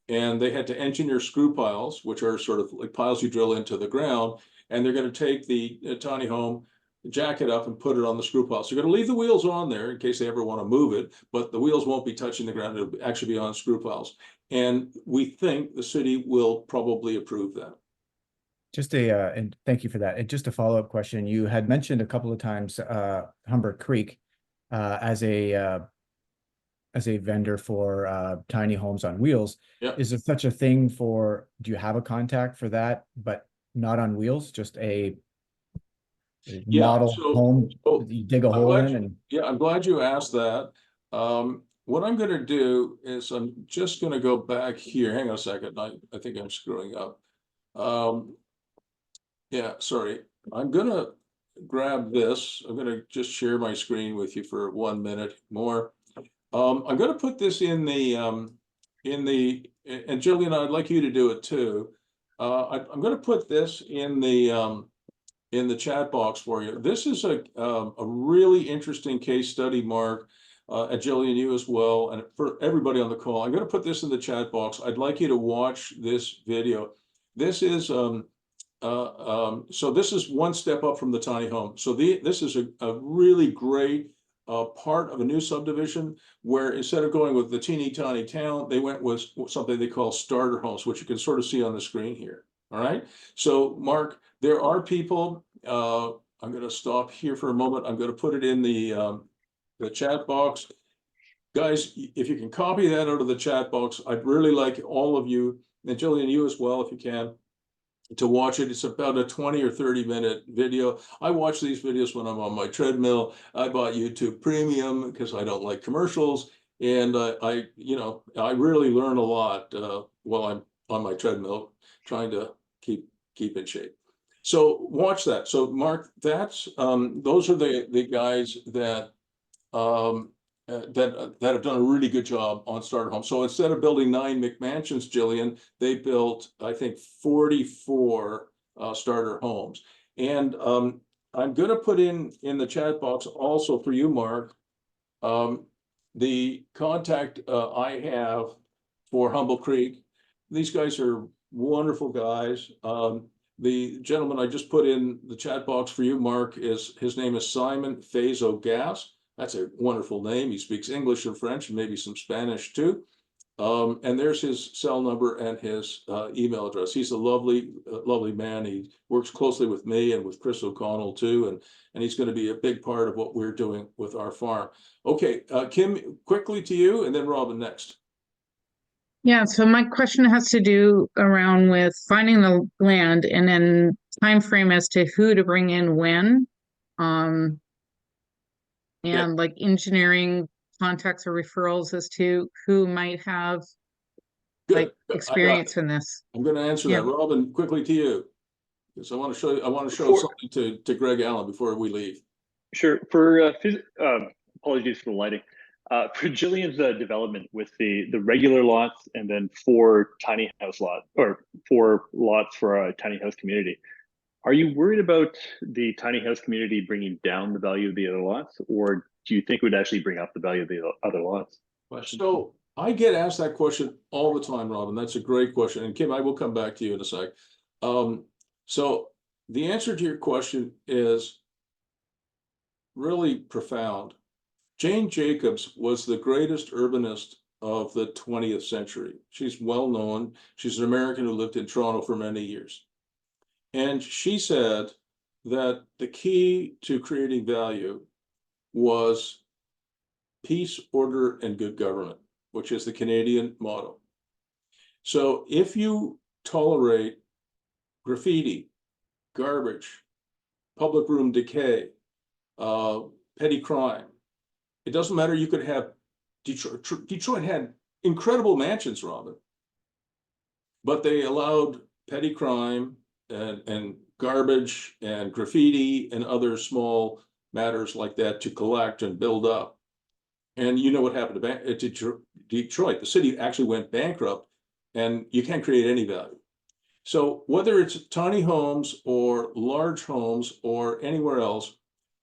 and they had to engineer screw piles, which are sort of like piles you drill into the ground, and they're going to take the tiny home, jack it up, and put it on the screw pile. So you're going to leave the wheels on there in case they ever want to move it, but the wheels won't be touching the ground. It'll actually be on screw piles. And we think the city will probably approve that. Just and thank you for that. And just a follow-up question. You had mentioned a couple of times Humber Creek as a vendor for tiny homes on wheels. Yep. Is there such a thing for, do you have a contact for that, but not on wheels, just a model home, you dig a hole in? And yeah, I'm glad you asked that. What I'm going to do is I'm just going to go back here. Hang on a second. I think I'm screwing up. Yeah, sorry. I'm gonna grab this. I'm gonna just share my screen with you for 1 minute more. I'm gonna put this in the and Jillian, I'd like you to do it too. I'm gonna put this in the chat box for you. This is a really interesting case study, Mark, and Jillian, you as well, and for everybody on the call. I'm going to put this in the chat box. I'd like you to watch this video. This is so this is one step up from the tiny home. So this is a really great part of a new subdivision where instead of going with the teeny tiny town, they went with something they call starter homes, which you can sort of see on the screen here. All right. So Mark, there are people, I'm going to stop here for a moment. I'm going to put it in the chat box. Guys, if you can copy that out of the chat box, I'd really like all of you, and Jillian, you as well, if you can, to watch it. It's about a 20 or 30-minute video. I watch these videos when I'm on my treadmill. I bought YouTube Premium because I don't like commercials. And I really learn a lot while I'm on my treadmill, trying to keep in shape. So watch that. So Mark, that's those are the guys that that have done a really good job on starter homes. So instead of building 9 McMansions, Jillian, they built, I think, 44 starter homes. And I'm going to put in the chat box also for you, Mark, the contact I have for Humble Creek. These guys are wonderful guys. The gentleman I just put in the chat box for you, Mark, his name is Simon Fazo-Gas. That's a wonderful name. He speaks English and French and maybe some Spanish too. And there's his cell number and his email address. He's a lovely man. He works closely with me and with Chris O'Connell too. And he's going to be a big part of what we're doing with our farm. Okay, Kim, quickly to you, and then Robin next. Yeah, so my question has to do around with finding the land and then time frame as to who to bring in when. And like engineering contacts or referrals as to who might have like experience in this. I'm going to answer that. Robin, quickly to you, because I want to show something to Greg Allen before we leave. Sure. For apologies for the lighting. For Jillian's development with the regular lots and then 4 tiny house lots, or 4 lots for a tiny house community, are you worried about the tiny house community bringing down the value of the other lots, or do you think it would actually bring up the value of the other lots? So I get asked that question all the time, Robin. That's a great question. And Kim, I will come back to you in a sec. So the answer to your question is really profound. Jane Jacobs was the greatest urbanist of the 20th century. She's well known. She's an American who lived in Toronto for many years. And she said that the key to creating value was peace, order, and good government, which is the Canadian motto. So if you tolerate graffiti, garbage, public room decay, petty crime, it doesn't matter. You could have Detroit had incredible mansions, Robin, but they allowed petty crime and garbage and graffiti and other small matters like that to collect and build up. And you know what happened to Detroit? The city actually went bankrupt, and you can't create any value. So whether it's tiny homes or large homes or anywhere else,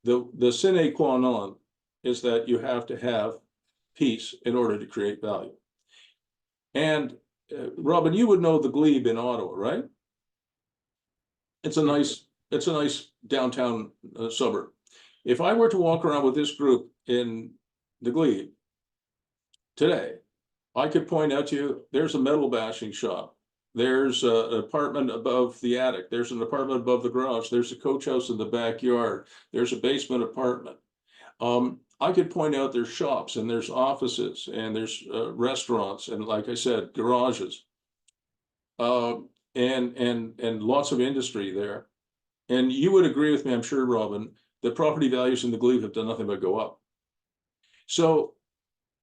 the sine qua non is that you have to have peace in order to create value. And Robin, you would know the Glebe in Ottawa, right? It's a nice downtown suburb. If I were to walk around with this group in the Glebe today, I could point out to you, there's a metal bashing shop. There's an apartment above the attic. There's an apartment above the garage. There's a coach house in the backyard. There's a basement apartment. I could point out there's shops and there's offices and there's restaurants and, like I said, garages, and lots of industry there. And you would agree with me, I'm sure, Robin, that property values in the Glebe have done nothing but go up. So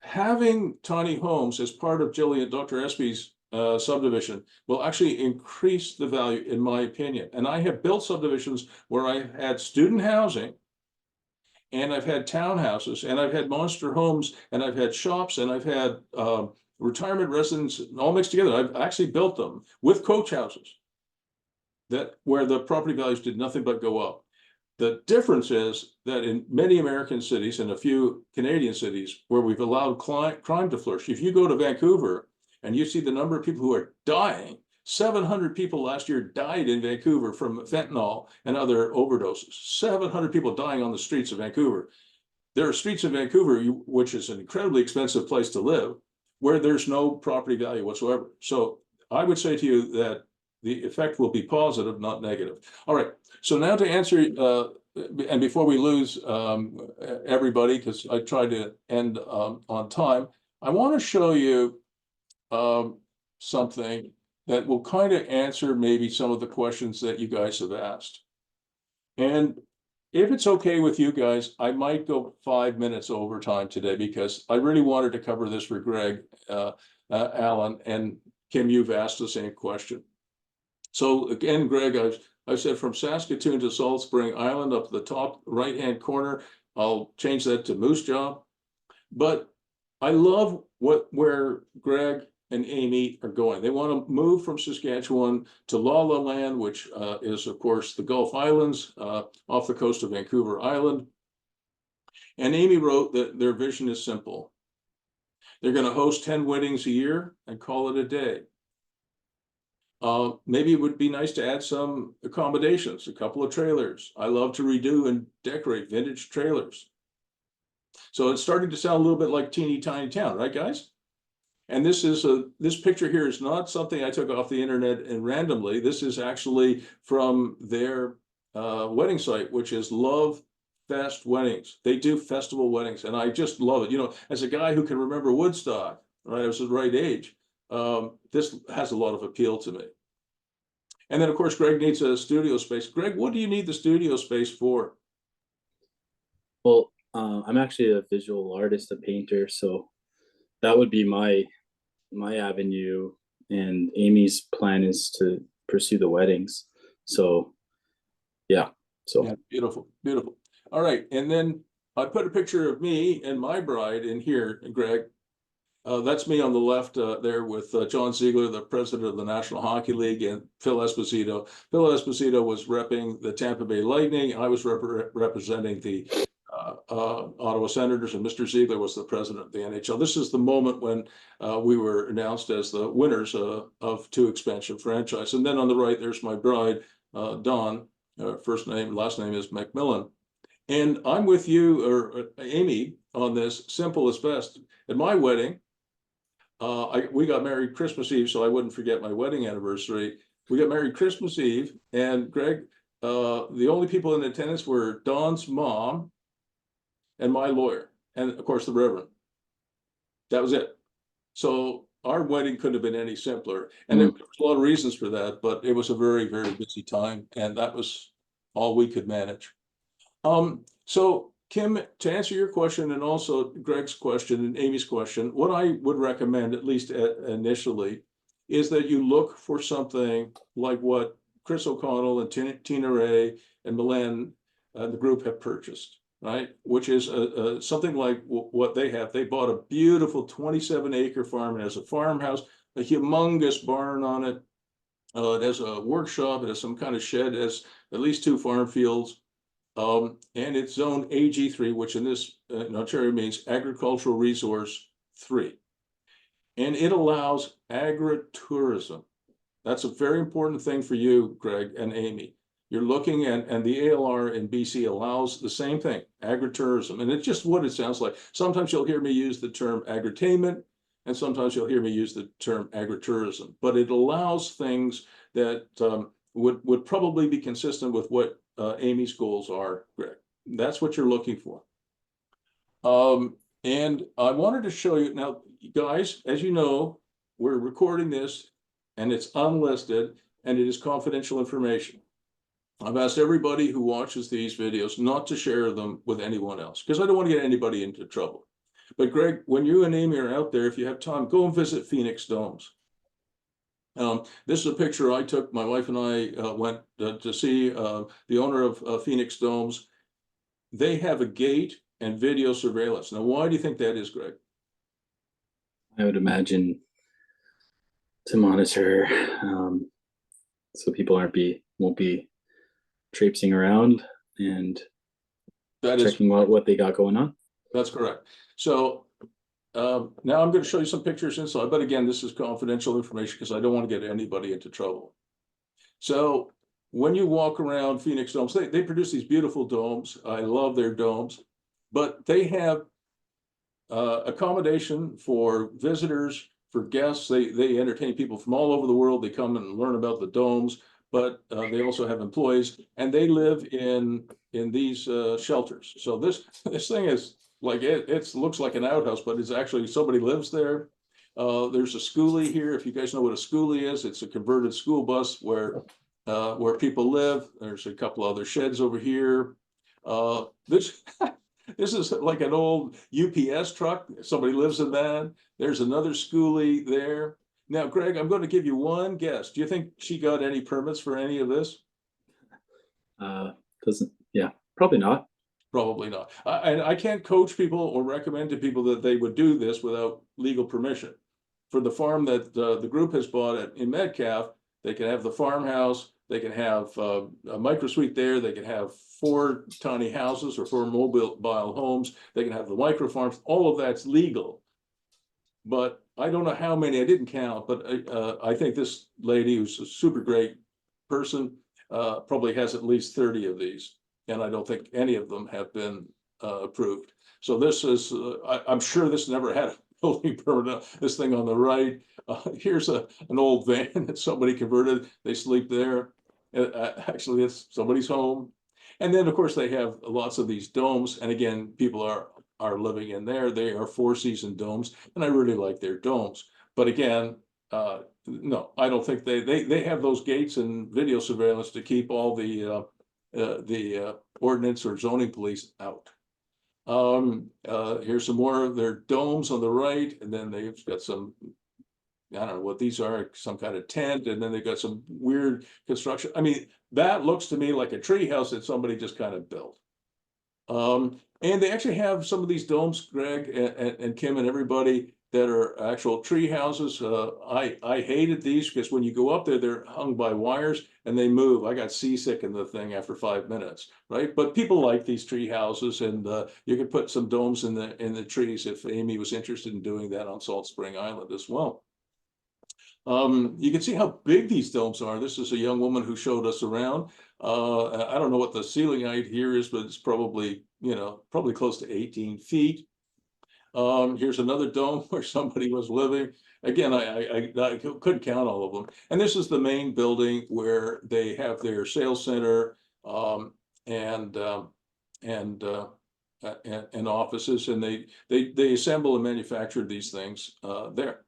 having tiny homes as part of Dr. Espy's subdivision will actually increase the value, in my opinion. And I have built subdivisions where I had student housing, and I've had townhouses, and I've had monster homes, and I've had shops, and I've had retirement residents all mixed together. I've actually built them with coach houses that where the property values did nothing but go up. The difference is that in many American cities and a few Canadian cities where we've allowed crime to flourish, if you go to Vancouver and you see the number of people who are dying, 700 people last year died in Vancouver from fentanyl and other overdoses. 700 people dying on the streets of Vancouver. There are streets in Vancouver, which is an incredibly expensive place to live, where there's no property value whatsoever. So I would say to you that the effect will be positive, not negative. All right, so now to answer, and before we lose everybody, because I tried to end on time, I want to show you something that will kind of answer maybe some of the questions that you guys have asked. And if it's okay with you guys, I might go 5 minutes overtime today because I really wanted to cover this for Greg, Alan, and Kim, you've asked the same question. So again, Greg, I've said from Saskatoon to Salt Spring Island up the top right-hand corner. I'll change that to Moose Jaw. But I love where Greg and Amy are going. They want to move from Saskatchewan to La La Land, which is, of course, the Gulf Islands off the coast of Vancouver Island. And Amy wrote that their vision is simple. They're going to host 10 weddings a year and call it a day. Maybe it would be nice to add some accommodations, a couple of trailers. I love to redo and decorate vintage trailers. So it's starting to sound a little bit like teeny tiny town, right, guys? And this is this picture here is not something I took off the internet and randomly. This is actually from their wedding site, which is Love Fest Weddings. They do festival weddings, and I just love it. You know, as a guy who can remember Woodstock, right? I was the right age. This has a lot of appeal to me. And then, of course, Greg needs a studio space. Greg, what do you need the studio space for? Well, I'm actually a visual artist, a painter, so that would be my avenue. And Amy's plan is to pursue the weddings. So, yeah. So yeah, beautiful, beautiful. All right, and then I put a picture of me and my bride in here, Greg. That's me on the left there with John Ziegler, the president of the National Hockey League, and Phil Esposito. Phil Esposito was repping the Tampa Bay Lightning. I was representing the Ottawa Senators, and Mr. Ziegler was the president of the NHL. This is the moment when we were announced as the winners of 2 expansion franchises. And then on the right, there's my bride, Dawn. First name, last name is McMillan. And I'm with you, or Amy, on this, simple as best. At my wedding, we got married Christmas Eve, so I wouldn't forget my wedding anniversary. We got married Christmas Eve, and Greg, the only people in attendance were Dawn's mom and my lawyer, and of course the Reverend. That was it. So our wedding couldn't have been any simpler, and there was a lot of reasons for that, but it was a very, very busy time, and that was all we could manage. So Kim, to answer your question and also Greg's question and Amy's question, what I would recommend, at least initially, is that you look for something like what Chris O'Connell and Tina Ray and Milan, the group, have purchased, right? Which is something like what they have. They bought a beautiful 27-acre farm. It has a farmhouse, a humongous barn on it. It has a workshop. It has some kind of shed. It has at least 2 farm fields. And it's zone AG3, which in this in Ontario means Agricultural Resource 3. And it allows agritourism. That's a very important thing for you, Greg and Amy. You're looking at, and the ALR in BC allows the same thing, agritourism. And it's just what it sounds like. Sometimes you'll hear me use the term agritainment, and sometimes you'll hear me use the term agritourism. But it allows things that would probably be consistent with what Amy's goals are, Greg. That's what you're looking for. And I wanted to show you now, guys, as you know, we're recording this and it's unlisted and it is confidential information. I've asked everybody who watches these videos not to share them with anyone else because I don't want to get anybody into trouble. But Greg, when you and Amy are out there, if you have time, go and visit Phoenix Domes. This is a picture I took. My wife and I went to see the owner of Phoenix Domes. They have a gate and video surveillance. Now, why do you think that is, Greg? I would imagine to monitor, so people won't be traipsing around and That is checking out what they got going on. That's correct. So now I'm going to show you some pictures inside, but again, this is confidential information because I don't want to get anybody into trouble. So when you walk around Phoenix Domes, they produce these beautiful domes. I love their domes, but they have accommodation for visitors, for guests. They entertain people from all over the world. They come and learn about the domes, but they also have employees, and they live in these shelters. So this thing is like it looks like an outhouse, but it's actually somebody lives there. There's a schoolie here. If you guys know what a schoolie is, it's a converted school bus where people live. There's a couple other sheds over here. This this is like an old UPS truck. Somebody lives in that. There's another schoolie there. Now, Greg, I'm going to give you one guess. Do you think she got any permits for any of this? Probably not. Probably not. And I can't coach people or recommend to people that they would do this without legal permission. For the farm that the group has bought in Metcalf, they can have the farmhouse, they can have a micro suite there, they can have 4 tiny houses or 4 mobile homes, they can have the micro farms, all of that's legal. But I don't know how many, I didn't count, but I think this lady, who's a super great person, probably has at least 30 of these. And I don't think any of them have been approved. So this is, I'm sure this never had a building permit. This thing on the right, here's an old van that somebody converted. They sleep there. Actually, it's somebody's home. And then, of course, they have lots of these domes. And again, people are living in there. They are 4-season domes, and I really like their domes. But again, no, I don't think they have those gates and video surveillance to keep all the ordinance or zoning police out. Here's some more of their domes on the right, and then they've got some, I don't know what these are, some kind of tent, and then they've got some weird construction. I mean, that looks to me like a tree house that somebody just kind of built. And they actually have some of these domes, Greg and Kim and everybody, that are actual tree houses. I hated these because when you go up there, they're hung by wires and they move. I got seasick in the thing after 5 minutes, right? But people like these tree houses, and you could put some domes in the trees if Amy was interested in doing that on Salt Spring Island as well. You can see how big these domes are. This is a young woman who showed us around. I don't know what the ceiling height here is, but it's probably, probably close to 18 feet. Here's another dome where somebody was living. Again, I couldn't count all of them. And this is the main building where they have their sales center and offices, and they assemble and manufacture these things there.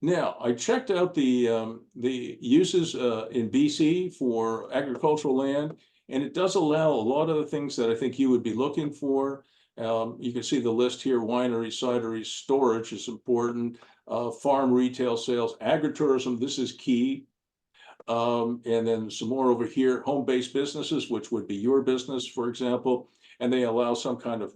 Now, I checked out the uses in BC for agricultural land, and it does allow a lot of the things that I think you would be looking for. You can see the list here: winery, cidery, storage is important, farm retail sales, agritourism, this is key. And then some more over here, home-based businesses, which would be your business, for example, and they allow some kind of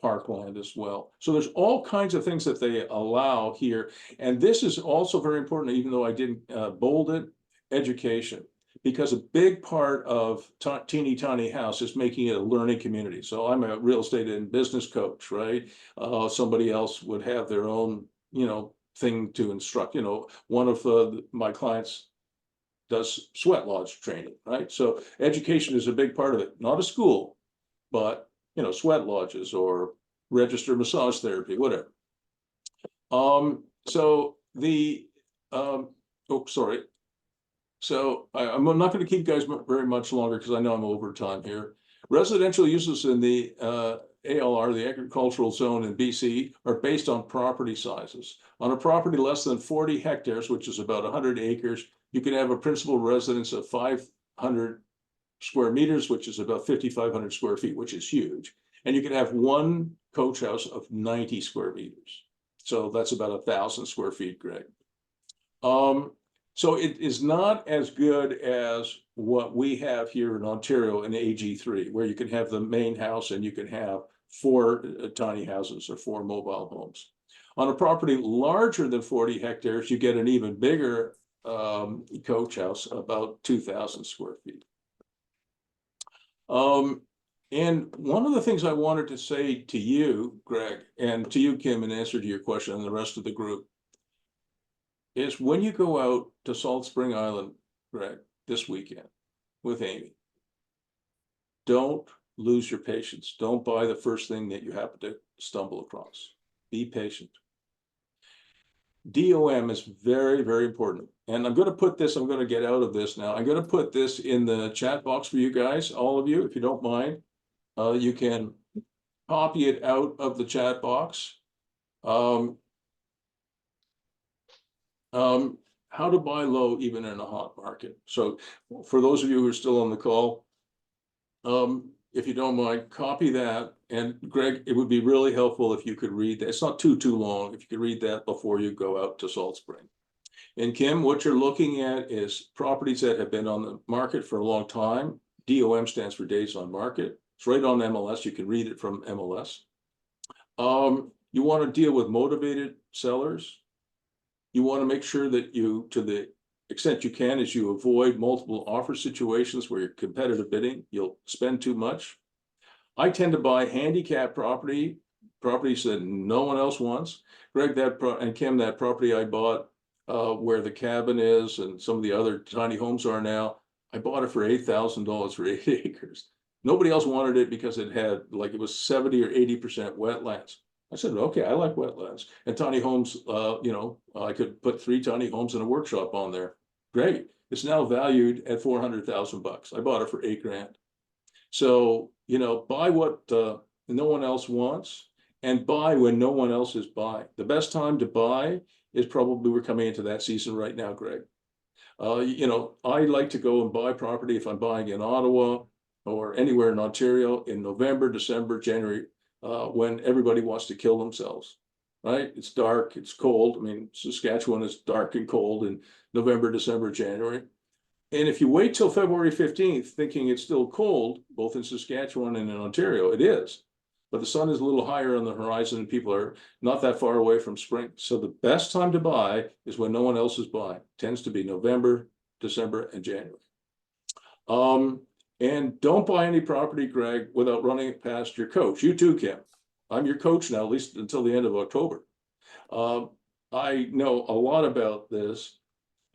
parkland as well. So there's all kinds of things that they allow here. And this is also very important, even though I didn't bold it, education. Because a big part of Teeny Tiny House is making it a learning community. So I'm a real estate and business coach, right? Somebody else would have their own, thing to instruct. One of my clients does sweat lodge training, right? So education is a big part of it. Not a school, but sweat lodges or registered massage therapy, whatever. So I'm not going to keep guys very much longer because I know I'm over time here. Residential uses in the ALR, the agricultural zone in BC, are based on property sizes. On a property less than 40 hectares, which is about 100 acres, you can have a principal residence of 500 square meters, which is about 5,500 square feet, which is huge. And you can have one coach house of 90 square meters. So that's about 1,000 square feet, Greg. So it is not as good as what we have here in Ontario in AG3, where you can have the main house and you can have 4 tiny houses or 4 mobile homes. On a property larger than 40 hectares, you get an even bigger coach house, about 2,000 square feet. And one of the things I wanted to say to you, Greg, and to you, Kim, in answer to your question and the rest of the group, is when you go out to Salt Spring Island, Greg, this weekend with Amy, don't lose your patience. Don't buy the first thing that you happen to stumble across. Be patient. DOM is very, very important. And I'm going to get out of this now. I'm going to put this in the chat box for you guys, all of you, if you don't mind. You can copy it out of the chat box. How to buy low even in a hot market. So for those of you who are still on the call, if you don't mind, copy that. And Greg, it would be really helpful if you could read that. It's not too long. If you could read that before you go out to Salt Spring. And Kim, what you're looking at is properties that have been on the market for a long time. DOM stands for days on market. It's right on MLS. You can read it from MLS. You want to deal with motivated sellers. You want to make sure that you, to the extent you can, is you avoid multiple offer situations where you're competitive bidding. You'll spend too much. I tend to buy handicap properties that no one else wants. Greg, and Kim, that property I bought where the cabin is and some of the other tiny homes are now, I bought it for $8,000 for 8 acres. Nobody else wanted it because it had, like, it was 70 or 80% wetlands. I said, okay, I like wetlands and tiny homes. I could put 3 tiny homes and a workshop on there. Great. It's now valued at $400,000. I bought it for $8 grand. So, buy what no one else wants and buy when no one else is buying. The best time to buy is probably, we're coming into that season right now, Greg. I like to go and buy property if I'm buying in Ottawa or anywhere in Ontario in November, December, January, when everybody wants to kill themselves, right? It's dark, it's cold. I mean, Saskatchewan is dark and cold in November, December, January. And if you wait till February 15th, thinking it's still cold, both in Saskatchewan and in Ontario, it is. But the sun is a little higher on the horizon and people are not that far away from spring. So the best time to buy is when no one else is buying. Tends to be November, December, and January. And don't buy any property, Greg, without running it past your coach. You too, Kim. I'm your coach now, at least until the end of October. I know a lot about this,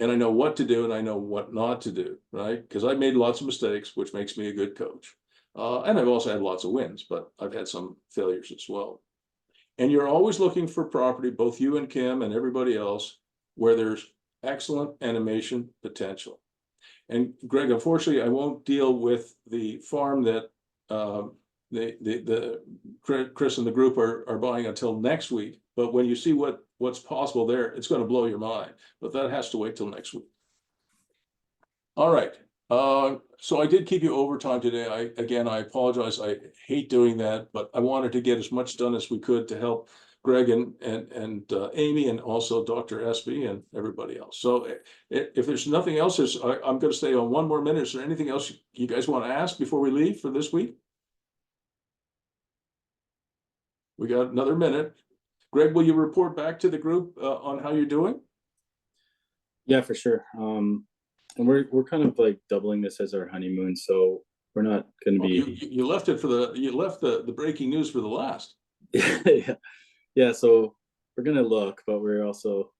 and I know what to do and I know what not to do, right? Because I've made lots of mistakes, which makes me a good coach. And I've also had lots of wins, but I've had some failures as well. And you're always looking for property, both you and Kim and everybody else, where there's excellent animation potential. And Greg, unfortunately, I won't deal with the farm that Chris and the group are buying until next week. But when you see what's possible there, it's going to blow your mind. But that has to wait till next week. All right. So I did keep you overtime today. I apologize. I hate doing that, but I wanted to get as much done as we could to help Greg and Amy, and also Dr. Espy and everybody else. So if there's nothing else, I'm going to stay on 1 more minute. Is there anything else you guys want to ask before we leave for this week? We got another minute. Greg, will you report back to the group on how you're doing? Yeah, for sure. And we're kind of like doubling this as our honeymoon, so we're not going to be. You left it for the breaking news for the last. Yeah. So we're gonna look, but we're also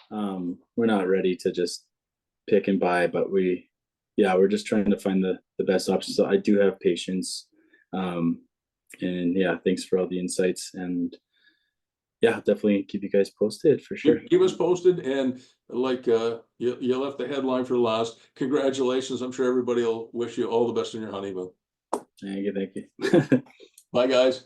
we're not ready to just pick and buy. But we're just trying to find the best option. So I do have patience, and yeah, thanks for all the insights, and yeah, definitely keep you guys posted for sure. Keep us posted, and like you left the headline for last. Congratulations! I'm sure everybody will wish you all the best in your honeymoon. Thank you. Bye, guys.